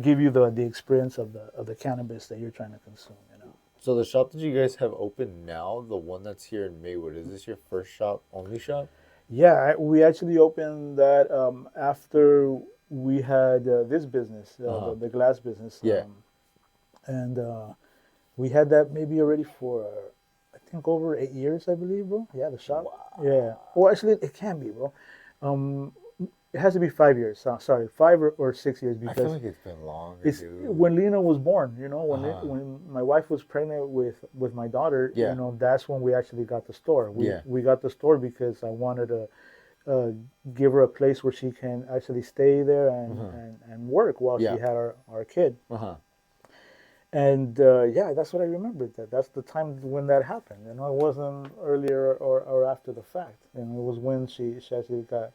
give you the experience of the cannabis that you're trying to consume. So the shop that you guys have open now, the one that's here in Maywood, is this your first shop, only shop? Yeah, we actually opened that after we had this business, the glass business. Yeah. And we had that maybe already for, I think, over 8 years, I believe, bro. Yeah, the shop. Wow. Yeah. Well, actually, it can be, bro. It has to be 5 years. Sorry, 5 or 6 years, because I feel like it's been longer, dude. When Lena was born, when my wife was pregnant with my daughter, that's when we actually got the store. We got the store because I wanted to give her a place where she can actually stay there and work while she had our kid. And that's what I remembered. That's the time when that happened. It wasn't earlier or after the fact. It was when she actually got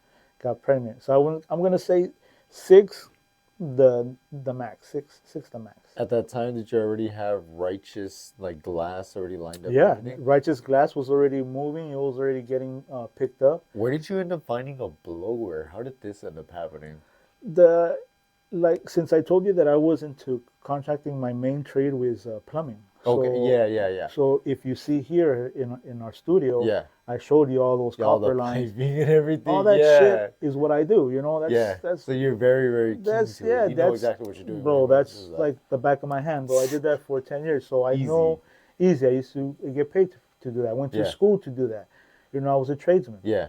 pregnant. So I'm gonna say 6, the max. 6 the max. At that time, did you already have Rigteous glass already lined up? Yeah, Rigteous Glass was already moving. It was already getting picked up. Where did you end up finding a blower? How did this end up happening? Since I told you that I was into contracting, my main trade was plumbing. Okay. Yeah. So if you see here in our studio, I showed you all those copper lines, piping and everything. All that shit is what I do. That's so you're very, very keen to it. You know exactly what you're doing, bro. That's like the back of my hand, bro. I did that for 10 years, so I know easy. I used to get paid to do that. I went to school to do that. I was a tradesman. Yeah.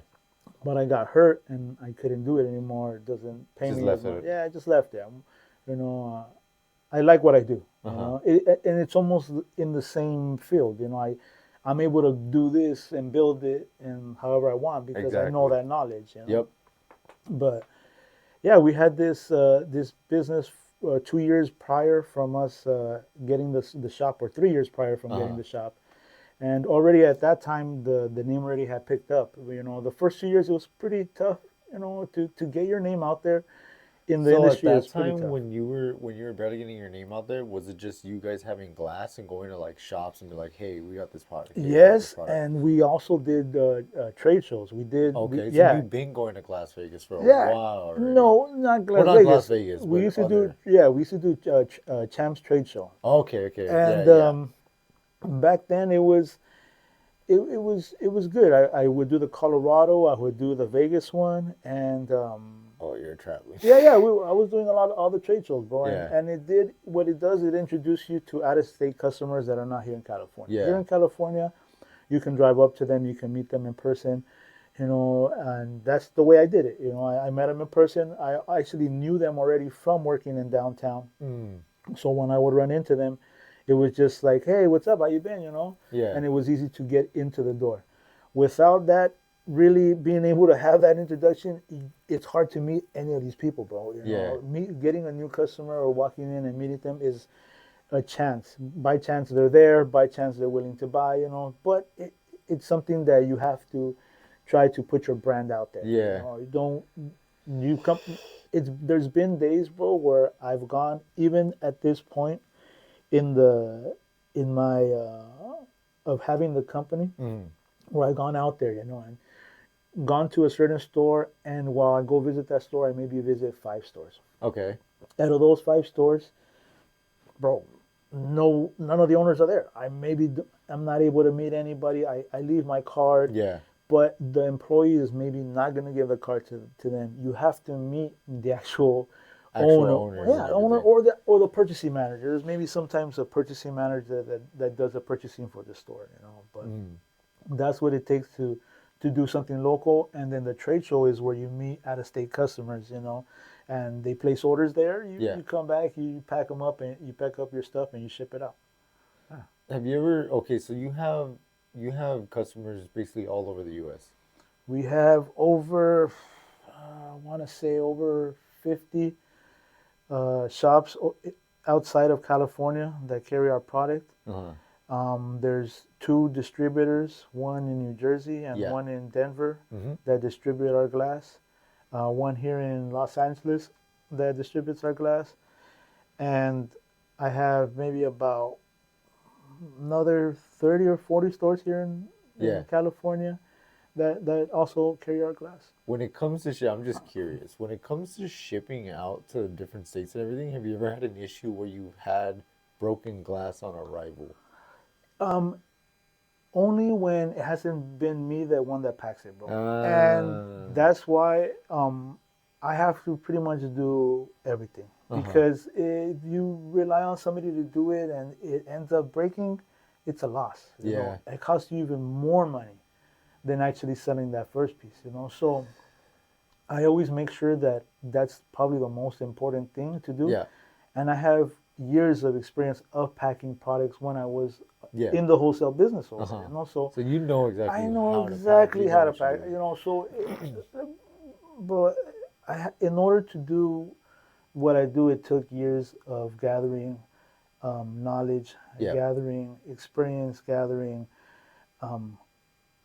But I got hurt and I couldn't do it anymore. It doesn't pay me as much. Yeah, I just left it. I like what I do. And it's almost in the same field. I'm able to do this and build it and however I want because I know that knowledge. Yep. But yeah, we had this business 2 years prior from us getting the shop, or 3 years prior from getting the shop. And already at that time, the name already had picked up. The first 2 years, it was pretty tough, to get your name out there in the industry. So at that time, when you were barely getting your name out there, was it just you guys having glass and going to shops and be like, hey, we got this product? Yes, and we also did trade shows. We did. Okay, so you've been going to Las Vegas for a while already. No, not Las Vegas. Not Las Vegas. We used to do Champs Trade Show. Okay. And back then it was good. I would do the Colorado, I would do the Vegas one, and you're traveling. I was doing all the trade shows, bro. And it did what it does. It introduced you to out-of-state customers that are not here in California. Here in California, you can drive up to them, you can meet them in person, and that's the way I did it. I met them in person. I actually knew them already from working in downtown. So when I would run into them, it was just like, hey, what's up? How you been? And it was easy to get into the door. Without that, really being able to have that introduction, it's hard to meet any of these people, bro. Getting a new customer or walking in and meeting them is a chance. By chance they're there. By chance they're willing to buy. But it's something that you have to try to put your brand out there. There's been days, bro, where I've gone, even at this point in my of having the company, where I've gone out there, and gone to a certain store, and while I go visit that store, I maybe visit 5 stores. Okay. Out of those 5 stores, bro, none of the owners are there. I'm not able to meet anybody. I leave my card. Yeah. But the employee is maybe not going to give the card to them. You have to meet the actual owners. Yeah, owner or the purchasing manager. There's maybe sometimes a purchasing manager that does the purchasing for the store, But that's what it takes to do something local. And then the trade show is where you meet out-of-state customers, and they place orders there. You come back, you pack them up, and you pack up your stuff and you ship it out. Have you ever? Okay, so you have customers basically all over the U.S. We have over, I want to say over 50 shops outside of California that carry our product. There's 2 distributors, one in New Jersey and one in Denver that distribute our glass. One here in Los Angeles that distributes our glass. And I have maybe about another 30 or 40 stores here in California that also carry our glass. When it comes to I'm just curious. When it comes to shipping out to different states and everything, have you ever had an issue where you've had broken glass on arrival? Only when it hasn't been me that packs it, bro. And that's why I have to pretty much do everything. Because if you rely on somebody to do it and it ends up breaking, it's a loss. You know? It costs you even more money than actually selling that first piece, So I always make sure that that's probably the most important thing to do. And I have years of experience of packing products when I was in the wholesale business also. So you know exactly. I know exactly how to pack. But in order to do what I do, it took years of gathering knowledge, gathering experience, gathering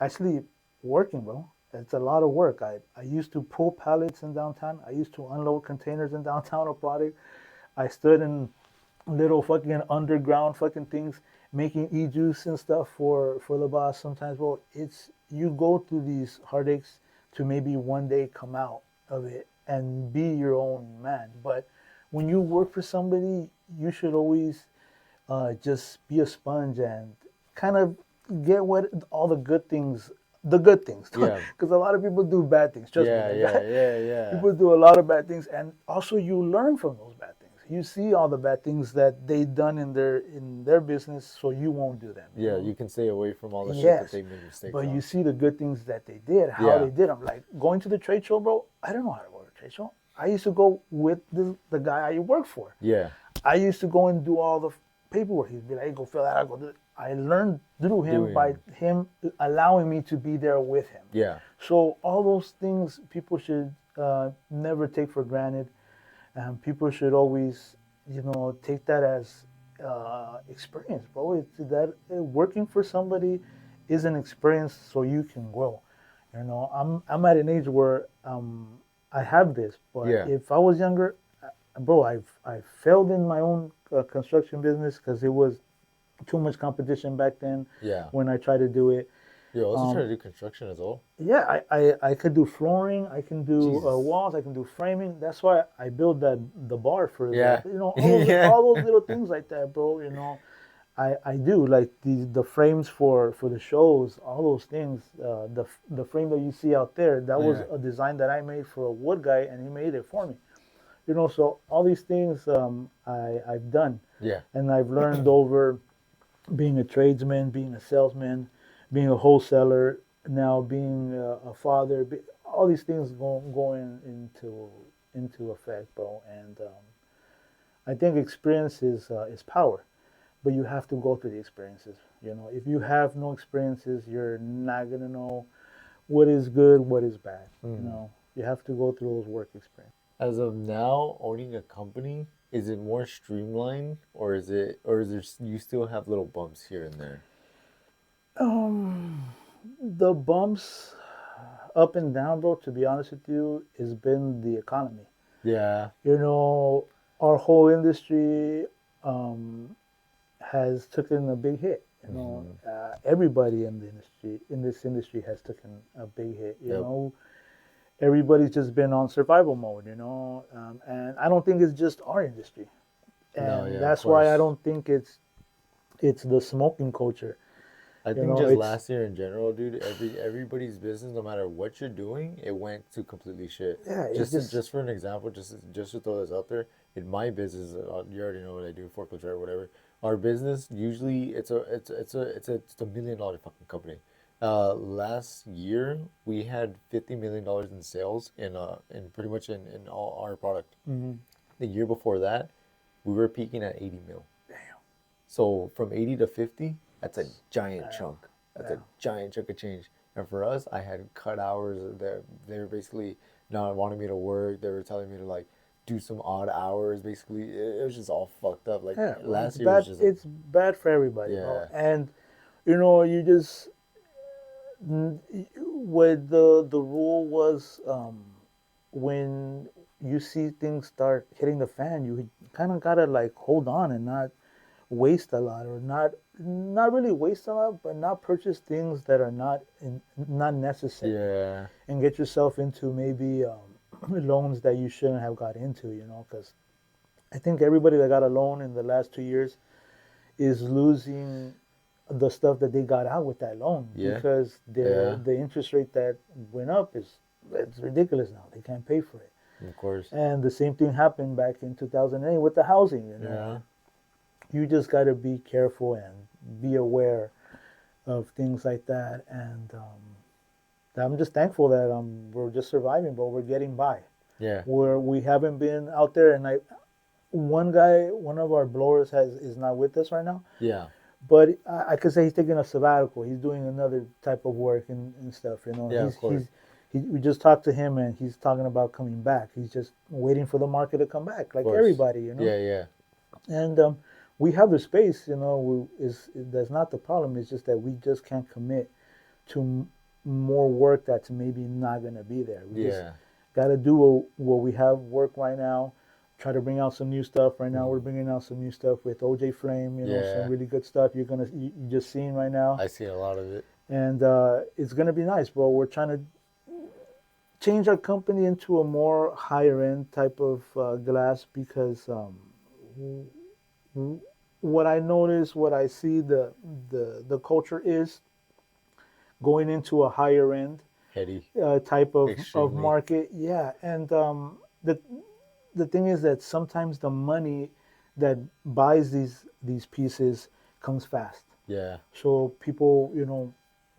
actually working, bro. It's a lot of work. I used to pull pallets in downtown. I used to unload containers in downtown of product. I stood in little fucking underground fucking things making e-juice and stuff for the boss sometimes. Well, you go through these heartaches to maybe one day come out of it and be your own man. But when you work for somebody, you should always just be a sponge and kind of get all the good things. Because a lot of people do bad things. Trust me. People do a lot of bad things, and also you learn from those bad things. You see all the bad things that they've done in their business, so you won't do them. You can stay away from all the shit that they made mistakes on. But you see the good things that they did, how they did them. Like going to the trade show, bro. I don't know how to go to the trade show. I used to go with the guy I work for. I used to go and do all the paperwork. He'd be like, hey, go fill that out, go do it. I learned through him by him allowing me to be there with him. So all those things people should never take for granted. And people should always, take that as experience, bro. It's that working for somebody is an experience so you can grow. I'm at an age where I have this, but if I was younger, bro, I failed in my own construction business because it was too much competition back then. When I tried to do it. You also try to do construction as well? Yeah, I could do flooring, I can do walls, I can do framing. That's why I built the bar for all those little things like that, bro. I do like the frames for the shows, all those things. The frame that you see out there, that was a design that I made for a wood guy, and he made it for me. So all these things I've done. And I've learned over being a tradesman, being a salesman, being a wholesaler, now being a father, all these things going into effect, bro. And I think experience is power, but you have to go through the experiences. If you have no experiences, you're not gonna know what is good, what is bad. You have to go through those work experiences. As of now, owning a company, is it more streamlined, or is there you still have little bumps here and there? The bumps up and down, bro, to be honest with you, has been the economy. Our whole industry has taken a big hit. Everybody in this industry has taken a big hit. Everybody's just been on survival mode, and I don't think it's just our industry. And that's why I don't think it's the smoking culture. I think just last year in general, dude, everybody's business, no matter what you're doing, it went to completely shit. Yeah, just for an example, just to throw this out there, in my business, you already know what I do, forklift driver, whatever. Our business usually it's a $1 million fucking company. Last year we had $50 million in sales in pretty much in all our product. Mm-hmm. The year before that, we were peaking at 80 mil. Damn. So from 80 to 50, that's a giant chunk. That's a giant chunk of change. And for us, I had cut hours that they were basically not wanting me to work. They were telling me to like do some odd hours. Basically, it was just all fucked up. Like last year was just it's bad for everybody. Yeah. Bro. And you just what the rule was when you see things start hitting the fan, you kind of gotta like hold on and not waste a lot, or not really waste a lot, but not purchase things that are not necessary. Yeah. And get yourself into maybe loans that you shouldn't have got into. Because I think everybody that got a loan in the last 2 years is losing the stuff that they got out with that loan, because the interest rate that went up it's ridiculous now. They can't pay for it. Of course. And the same thing happened back in 2008 with the housing. You just got to be careful and be aware of things like that. And I'm just thankful that we're just surviving, but we're getting by. Yeah. Where we haven't been out there, and one of our blowers is not with us right now. Yeah. But I could say he's taking a sabbatical. He's doing another type of work and stuff. Yeah, of course. We just talked to him, and he's talking about coming back. He's just waiting for the market to come back, like everybody. Yeah, yeah. And we have the space. That's not the problem. It's just that we just can't commit to more work that's maybe not going to be there. We just got to do what we have work right now. Try to bring out some new stuff. Right now, we're bringing out some new stuff with OJ Flame. Some really good stuff. You just seeing right now. I see a lot of it, and it's gonna be nice, bro. We're trying to change our company into a more higher end type of glass, because what I notice, what I see, the culture is going into a higher end heady type of market. Yeah, and the thing is that sometimes the money that buys these pieces comes fast. Yeah. So people,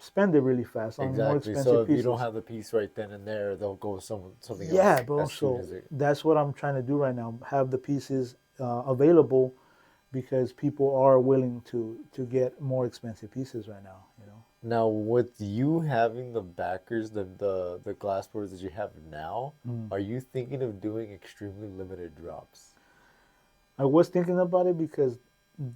spend it really fast on more expensive so if pieces. you don't have the piece right then and there, they'll go something else. Yeah, bro. So that's what I'm trying to do right now. Have the pieces available, because people are willing to get more expensive pieces right now. Now, with you having the backers, the glass boards that you have now, are you thinking of doing extremely limited drops? I was thinking about it, because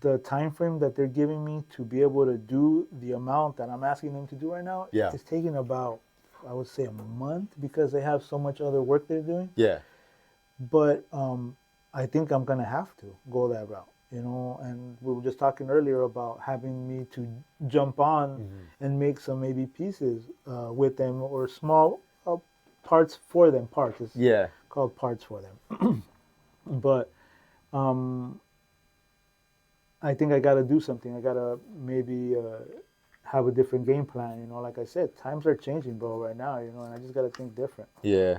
the time frame that they're giving me to be able to do the amount that I'm asking them to do right now is taking about, I would say, a month, because they have so much other work they're doing. Yeah. But I think I'm going to have to go that route. And we were just talking earlier about having me to jump on and make some maybe pieces with them, or small parts for them. It's called parts for them. But I think I got to do something. I got to maybe have a different game plan. Like I said, times are changing, bro, right now, and I just got to think different. Yeah.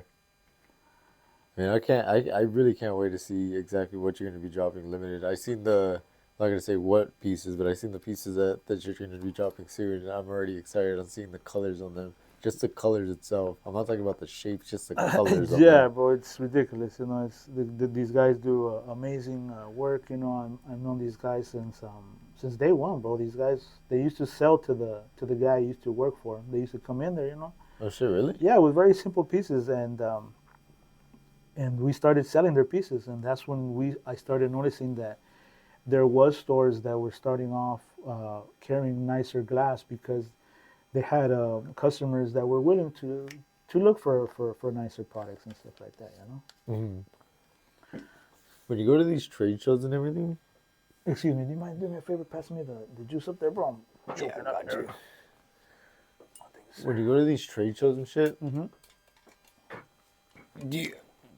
I mean, I really can't wait to see exactly what you're going to be dropping limited. I seen I'm not going to say what pieces, but I seen the pieces that you're going to be dropping soon, and I'm already excited on seeing the colors on them. Just the colors itself. I'm not talking about the shapes, just the colors of them. Yeah, bro, it's ridiculous. These guys do amazing work. I've known these guys since day one, bro. These guys, they used to sell to the guy I used to work for. They used to come in there, Oh shit, really? Yeah, with very simple pieces, and we started selling their pieces, and that's when I started noticing that there was stores that were starting off carrying nicer glass, because they had customers that were willing to look for nicer products and stuff like that. Mm-hmm. When you go to these trade shows and everything. Excuse me, do you mind doing me a favor, passing me the juice up there, bro? Yeah, I got you. When you go to these trade shows and shit, do you,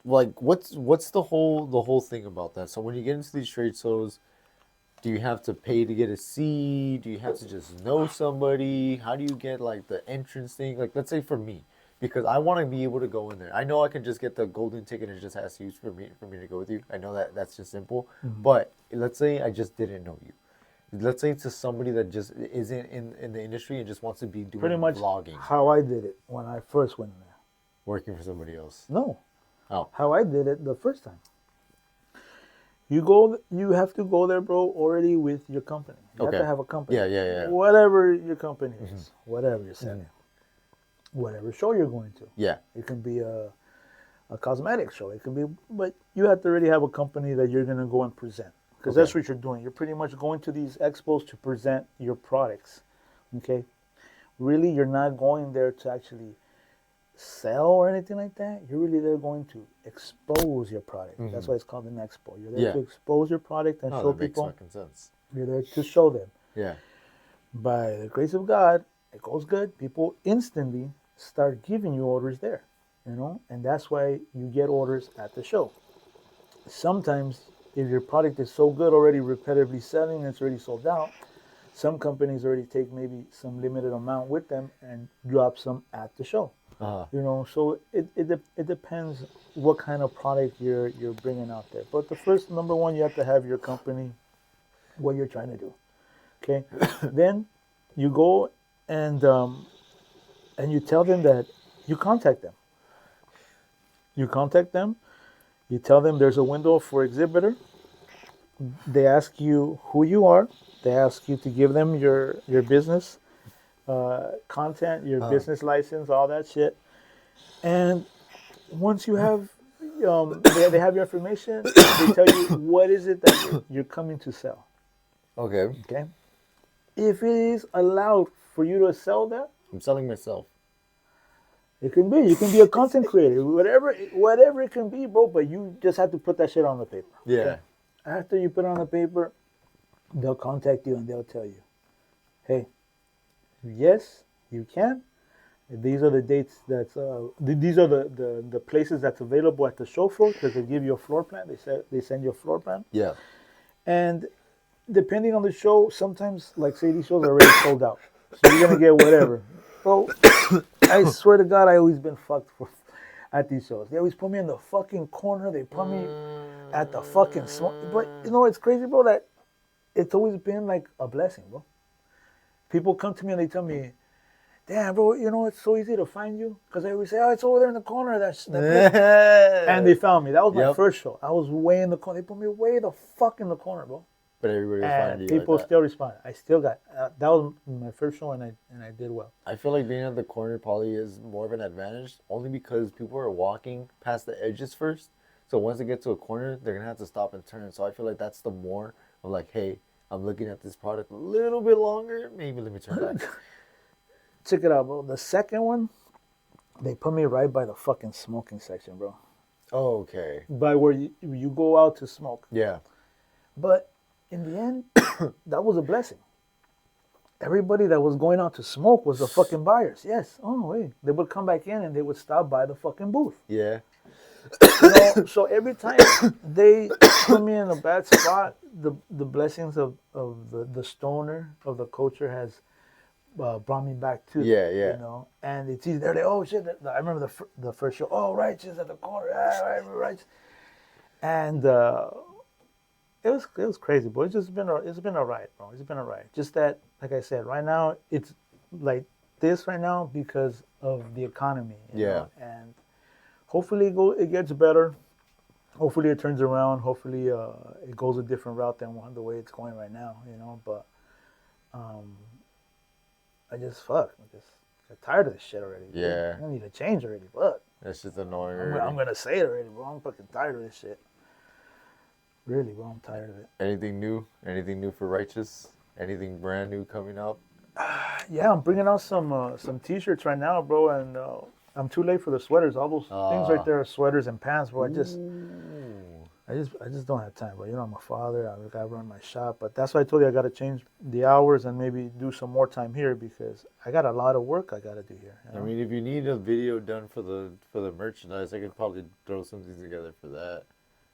what's the whole thing about that? So when you get into these trade shows, Do you have to pay to get a seat? Do you have to just know somebody? How do you get like the entrance thing? Like, let's say for me, because I want to be able to go in there. I know I can just get the golden ticket and it just has to use for me to go with you. I know that's just simple. But let's say I just didn't know you. Let's say to somebody that just isn't in the industry and just wants to be doing pretty much vlogging, how I did it when I first went in there. working for somebody else. No. Oh. How I did it the first time. You have to go there, bro, already with your company. You have to have a company. Yeah. Whatever your company is, whatever you're selling, whatever show you're going to. Yeah. It can be a cosmetic show. It can be, but you have to already have a company that you're going to go and present. Because that's what you're doing. You're pretty much going to these expos to present your products. Okay? Really, you're not going there to actually sell or anything like that. You're really there going to expose your product. That's why it's called an expo. You're there to expose your product and show people. That makes fucking sense. You're there to show them. Yeah. By the grace of God, it goes good. People instantly start giving you orders there. You know? And that's why you get orders at the show. Sometimes, if your product is so good already repetitively selling and it's already sold out, some companies already take maybe some limited amount with them and drop some at the show. You know, so it depends what kind of product you're bringing out there. But the first, number one, you have to have your company, what you're trying to do. Okay, then you go and you tell them that you contact them. You contact them. You tell them there's a window for exhibitor. They ask you who you are. They ask you to give them your business content, your business license, all that shit. And once you have, they have your information. They tell you what is it that you're coming to sell. Okay. Okay. If it is allowed for you to sell that, I'm selling myself. it can be. You can be a content creator, whatever it can be, bro. But you just have to put that shit on the paper. Yeah. Okay? After you put it on the paper, they'll contact you and they'll tell you, hey, yes, you can. These are the dates that's these are the places that's available at the show floor, because they give you a floor plan. They send you a floor plan. Yeah. And depending on the show, sometimes, like, say these shows are already sold out, so you're gonna get whatever. Bro, I swear to God, I always been fucked at these shows. They always put me in the fucking corner. They put me at the fucking smoke. But you know it's crazy, bro, that it's always been like a blessing, bro. People come to me and they tell me, damn, bro, you know, it's so easy to find you. Because I always say, oh, it's over there in the corner. That and they found me. That was my first show. I was way in the corner. They put me way the fuck in the corner, bro. But everybody was finding you. People like that. still responded. I still got, that was my first show, and I did well. I feel like being at the corner probably is more of an advantage, only because people are walking past the edges first. So once they get to a corner, they're going to have to stop and turn. So I feel like that's the more of like, hey, I'm looking at this product a little bit longer. Maybe let me turn back. Check it out, bro. The second one, they put me right by the fucking smoking section, bro. Oh, okay. By where you go out to smoke. Yeah. But in the end, that was a blessing. Everybody that was going out to smoke was the fucking buyers. Yes. Oh, wait. They would come back in and they would stop by the fucking booth. Yeah. You know, so every time they put me in a bad spot, the blessings of the stoner of the culture has brought me back to them, you know. And it's easy. They're like, oh shit! I remember the first show. Oh, Righteous at the corner. Righteous. And it was crazy, but it's been a ride, bro. It's been a ride. Just that, like I said, right now it's like this right now because of the economy. You know? And hopefully it gets better. Hopefully it turns around. Hopefully it goes a different route than the way it's going right now, you know. But I just got tired of this shit already. Yeah. I need a change already. Fuck. That's just annoying. I'm gonna say it already, bro. I'm fucking tired of this shit. Really, bro. I'm tired of it. Anything new? Anything new for Righteous? Anything brand new coming up? Yeah, I'm bringing out some t-shirts right now, bro, and I'm too late for the sweaters. All those things right there are sweaters and pants, bro. I just don't have time, bro. You know, I'm a father. I gotta run my shop, but that's why I told you I gotta change the hours and maybe do some more time here because I got a lot of work I gotta do here. You know? I mean, if you need a video done for the merchandise, I could probably throw something together for that.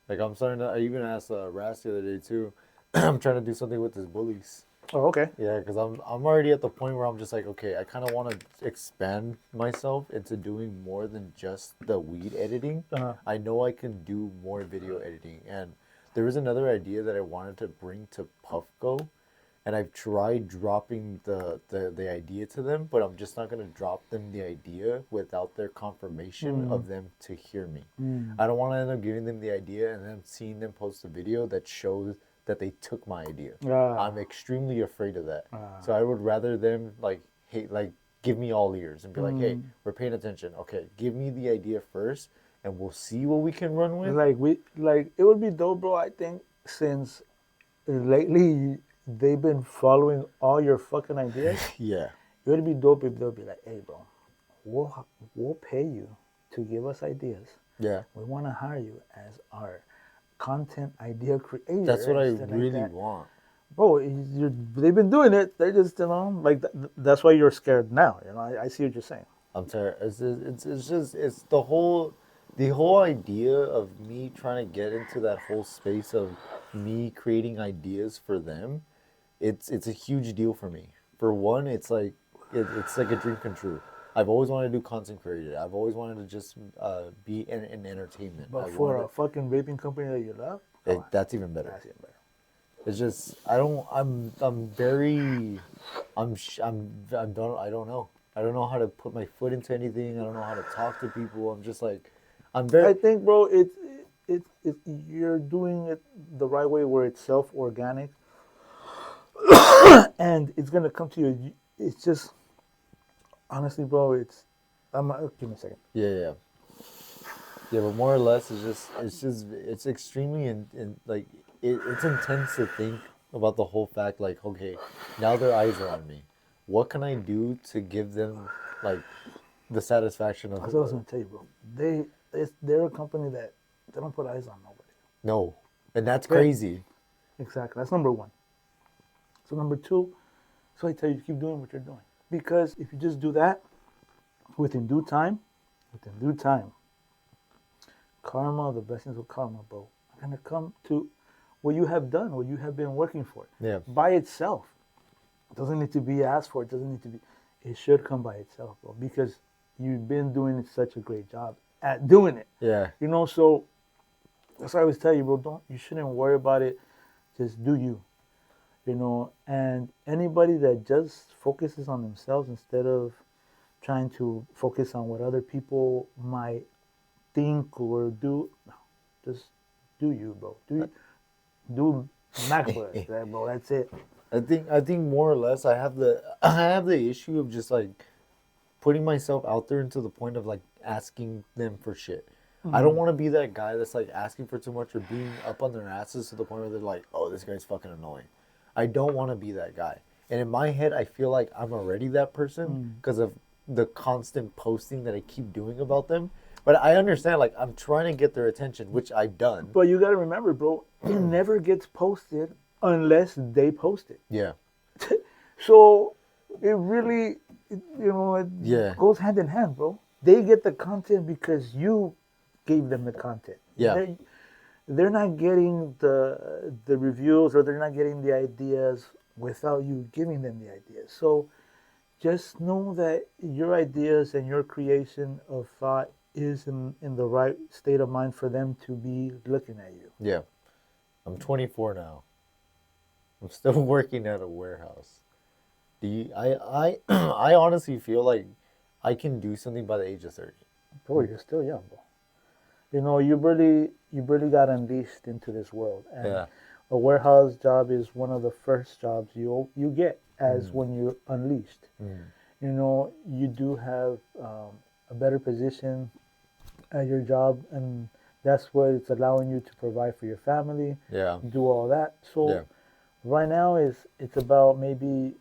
Like I even asked Ras the other day too. I'm trying to do something with this bullies. Oh, okay. Yeah, because I'm already at the point where I'm just like, okay, I kind of want to expand myself into doing more than just the weed editing. I know I can do more video editing, and there was another idea that I wanted to bring to Puffco, and I've tried dropping the idea to them, but I'm just not gonna drop them the idea without their confirmation of them to hear me. I don't want to end up giving them the idea and then seeing them post a video that shows that they took my idea. I'm extremely afraid of that. So I would rather them give me all ears and be like, hey, we're paying attention. Okay, give me the idea first, and we'll see what we can run with. It would be dope, bro. I think since lately they've been following all your fucking ideas. Yeah, it would be dope if they'll be like, hey, bro, we'll pay you to give us ideas. Yeah, we want to hire you as our content idea creator. That's what I really want. Bro, they've been doing it. They just, that's why you're scared now. I see what you're saying. I'm tired. It's the whole idea of me trying to get into that whole space of me creating ideas for them. It's a huge deal for me. For one, it's like a dream come true. I've always wanted to do content creator. I've always wanted to just be in entertainment. But for a fucking vaping company that you love, that's even better. That's even better. It's just I don't know. I don't know how to put my foot into anything. I don't know how to talk to people. I'm just like I think, bro, you're doing it the right way where it's self-organic, and it's gonna come to you. It's just. Honestly, bro, give me a second. Yeah, but more or less, it's extremely it's intense to think about the whole fact. Like, okay, now their eyes are on me. What can I do to give them the satisfaction of? That's what I was gonna tell you, bro. They're a company that they don't put eyes on nobody. No, and that's crazy. Exactly. That's number one. So number two, so I tell you to keep doing what you're doing. Because if you just do that, within due time, karma, the blessings of karma, bro, are going to come to what you have done, what you have been working for. Yeah. By itself. It doesn't need to be asked for. It should come by itself, bro. Because you've been doing such a great job at doing it. Yeah. So that's why I always tell you, bro, you shouldn't worry about it. Just do you. And anybody that just focuses on themselves instead of trying to focus on what other people might think or do, no, just do you, bro. Do max bro. That's it. I think more or less I have the issue of just putting myself out there into the point of asking them for shit. Mm-hmm. I don't want to be that guy that's asking for too much or being up on their asses to the point where they're like, oh, this guy's fucking annoying. I don't want to be that guy. And in my head, I feel like I'm already that person because of the constant posting that I keep doing about them. But I understand, I'm trying to get their attention, which I've done. But you got to remember, bro, it never gets posted unless they post it. Yeah. So it really, it goes hand in hand, bro. They get the content because you gave them the content. Yeah. They're not getting the reviews or they're not getting the ideas without you giving them the ideas. So just know that your ideas and your creation of thought is in the right state of mind for them to be looking at you. Yeah. I'm 24 now. I'm still working at a warehouse. I honestly feel like I can do something by the age of 30. Bro, you're still young, bro. You really got unleashed into this world. And a warehouse job is one of the first jobs you get as when you're unleashed. You do have a better position at your job, and that's what it's allowing you to provide for your family. Yeah. Do all that. So right now it's about maybe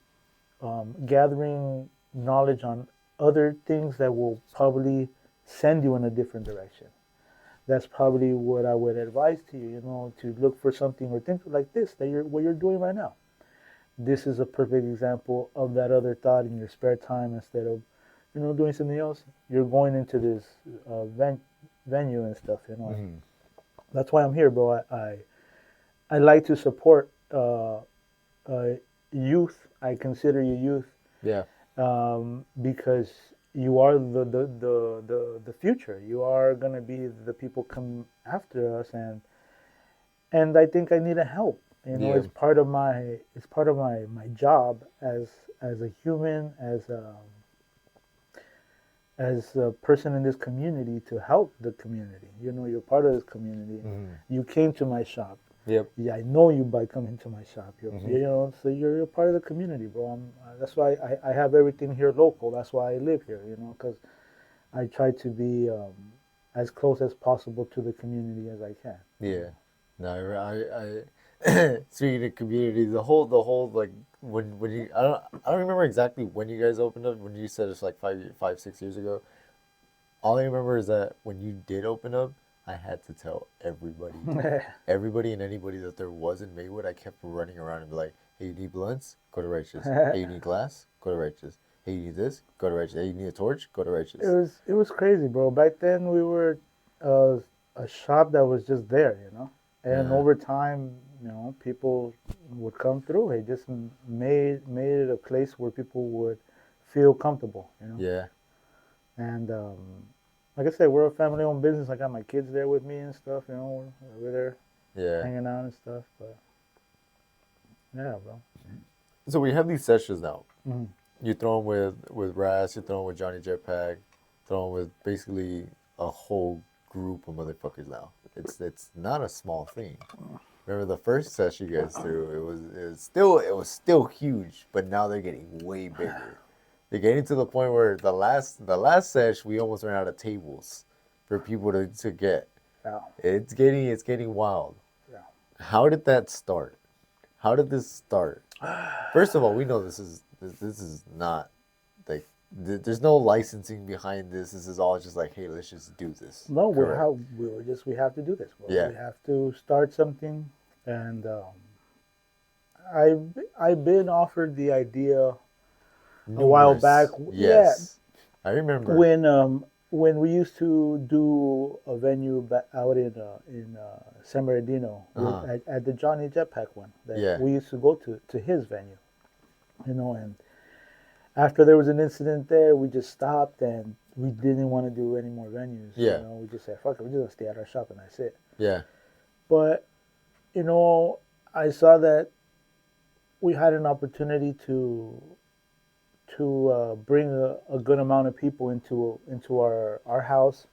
gathering knowledge on other things that will probably send you in a different direction. That's probably what I would advise to you, to look for something or think like this, what you're doing right now. This is a perfect example of that other thought in your spare time instead of, doing something else. You're going into this venue and stuff, That's why I'm here, bro. I like to support uh, youth. I consider you youth. Yeah. Because you are the future. You are gonna be the people come after us, and I think I need a help. You know, Yeah. it's part of my job as a human, as a person in this community to help the community. You know, you're part of this community. Mm-hmm. You came to my shop. Yep. Yeah, I know you by coming to my shop. Mm-hmm. You know, so you're part of the community, bro. That's why I have everything here local. That's why I live here. You know, because I try to be as close as possible to the community as I can. Yeah. No, I speaking of community, the whole like when you I don't remember exactly when you guys opened up. When you said it's like 6 years ago. All I remember is that when you did open up, I had to tell everybody and anybody that there was in Maywood. I kept running around and be like, "Hey, you need blunts? Go to Righteous. Hey, you need glass? Go to Righteous. Hey, you need this? Go to Righteous. Hey, you need a torch? Go to Righteous." It was crazy, bro. Back then we were a shop that was just there, you know, and over time, you know, people would come through. It just made it a place where people would feel comfortable, you know. Yeah. And like I said, we're a family-owned business. I got my kids there with me and stuff, you know. We're there Yeah. hanging out and stuff, but yeah, bro. So we have these sessions now. Mm-hmm. You throw them with Raz, you throw them with Johnny Jetpack, throw them with basically a whole group of motherfuckers now. It's not a small thing. Remember the first session you guys threw? It was still huge, but now they're getting way bigger. They're getting to the point where the last sesh we almost ran out of tables for people to get. Yeah. It's getting wild. Yeah. How did that start? How did this start? First of all, we know this is not like there's no licensing behind this. This is all just like, hey, let's just do this. No, we have to do this. Bro. Yeah. We have to start something, and I've been offered the idea a while back. Yes. Yeah, I remember when we used to do a venue out in San Bernardino at the Johnny Jetpack one. We used to go to his venue, you know, and after there was an incident there, we just stopped and we didn't want to do any more venues. Yeah. You know, we just said, fuck it, we're just going to stay at our shop and that's it. Yeah. But, you know, I saw that we had an opportunity to bring a good amount of people into our house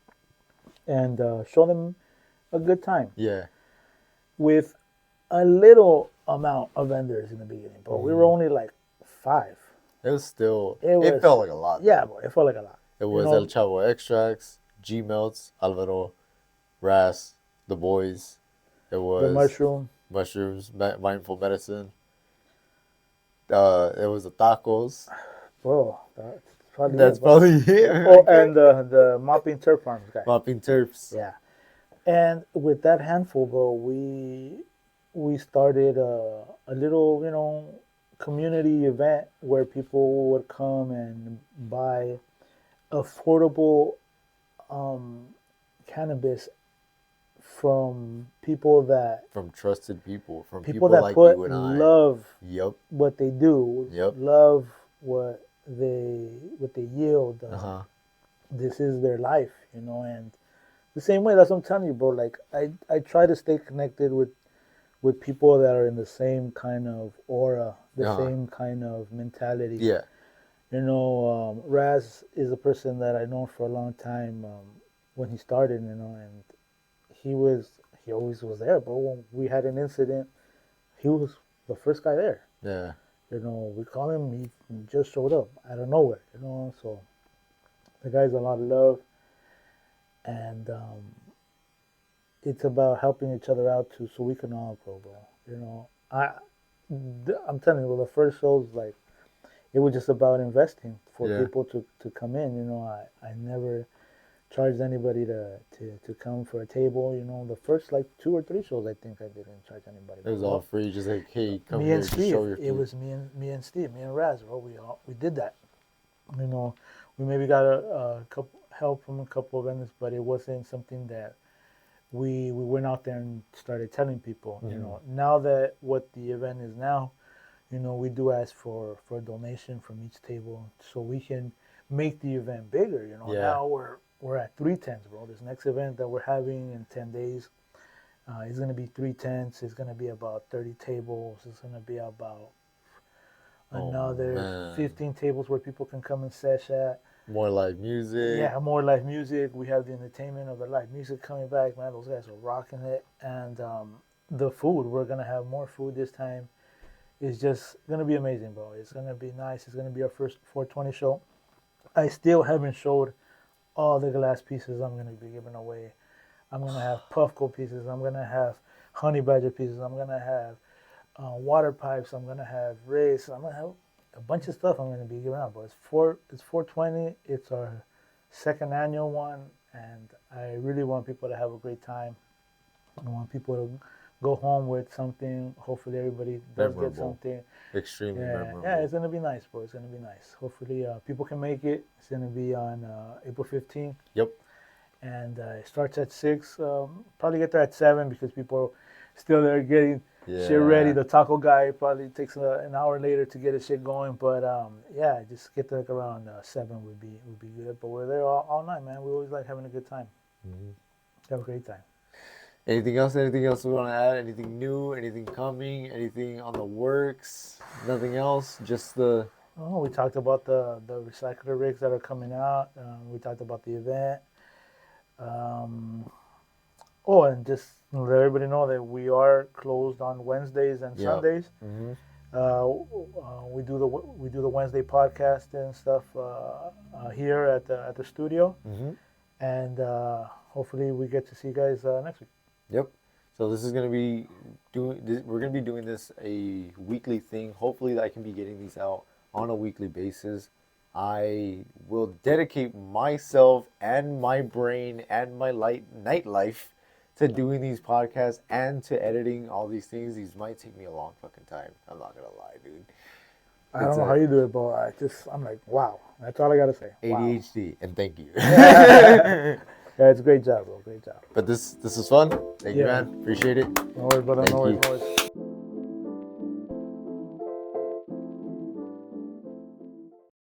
and show them a good time. Yeah. With a little amount of vendors in the beginning, but we were only like 5. It was still. It felt like a lot. Yeah, bro, it felt like a lot. It was El Chavo Extracts, G Melts, Alvaro, Ras, The Boys. It was the mushrooms, mindful medicine. It was the tacos. Bro, that's probably it. Oh, and the Mopping Turf Farms guy. Mopping Turfs. Yeah, and with that handful, bro, we started a little, you know, community event where people would come and buy affordable cannabis from trusted people, from people that like put you and I. Love Yep. what they do. Yep. Love what they yield. This is their life, you know, and the same way, that's what I'm telling you, bro. Like I try to stay connected with people that are in the same kind of aura, the same kind of mentality. Yeah. You know, Raz is a person that I know for a long time when he started, you know, and he always was there, bro. When we had an incident, he was the first guy there. Yeah. You know, we call him, he just showed up out of nowhere, you know, so the guy's a lot of love. And it's about helping each other out too, so we can all grow, bro. You know, I'm telling you, well, the first shows, like, it was just about investing for people to come in. You know, I never charged anybody to come for a table. You know, the first like 2 or 3 shows I think I didn't charge anybody. It was all free, just like, hey, come here, just show your food. It was me and Steve, me and Raz, bro. We did that. You know, we maybe got a couple help from a couple of vendors, but it wasn't something that we went out there and started telling people, you know, now that what the event is now, you know, we do ask for a donation from each table so we can make the event bigger. You know, now we're at 3 tents, bro. This next event that we're having in 10 days is going to be 3 tents. It's going to be about 30 tables. It's going to be about another 15 tables where people can come and sesh at. More live music. Yeah, more live music. We have the entertainment of the live music coming back, man. Those guys are rocking it. And the food, we're going to have more food this time. It's just going to be amazing, bro. It's going to be nice. It's going to be our first 420 show. I still haven't showed all the glass pieces I'm going to be giving away. I'm going to have Puffco pieces. I'm going to have Honey Badger pieces. I'm going to have water pipes. I'm going to have race. I'm going to have a bunch of stuff I'm going to be giving out. But it's 420. It's our second annual one. And I really want people to have a great time. I want people to go home with something. Hopefully everybody does get something. Extremely memorable. Yeah, it's going to be nice, bro. It's going to be nice. Hopefully people can make it. It's going to be on April 15th. Yep. And it starts at 6. Probably get there at 7 because people are still there getting shit ready. The taco guy probably takes an hour later to get his shit going. But yeah, just get there like around 7 would be good. But we're there all night, man. We always like having a good time. Have a great time. Anything else we want to add? Anything new? Anything coming? Anything on the works? Nothing else? Just the... Oh, we talked about the recycler rigs that are coming out. We talked about the event. And just let everybody know that we are closed on Wednesdays and Sundays. We do the Wednesday podcast and stuff here at the studio. And hopefully we get to see you guys next week. Yep. So this is going to be we're going to be doing this a weekly thing. Hopefully I can be getting these out on a weekly basis. I will dedicate myself and my brain and my night life to doing these podcasts and to editing all these things. These might take me a long fucking time. I'm not going to lie, dude. I don't know how you do it, but I'm like, wow. That's all I got to say. ADHD, and thank you. Yeah, it's a great job, bro. Great job. But this is fun. Thank you, man. Appreciate it. No worries, brother. No worries.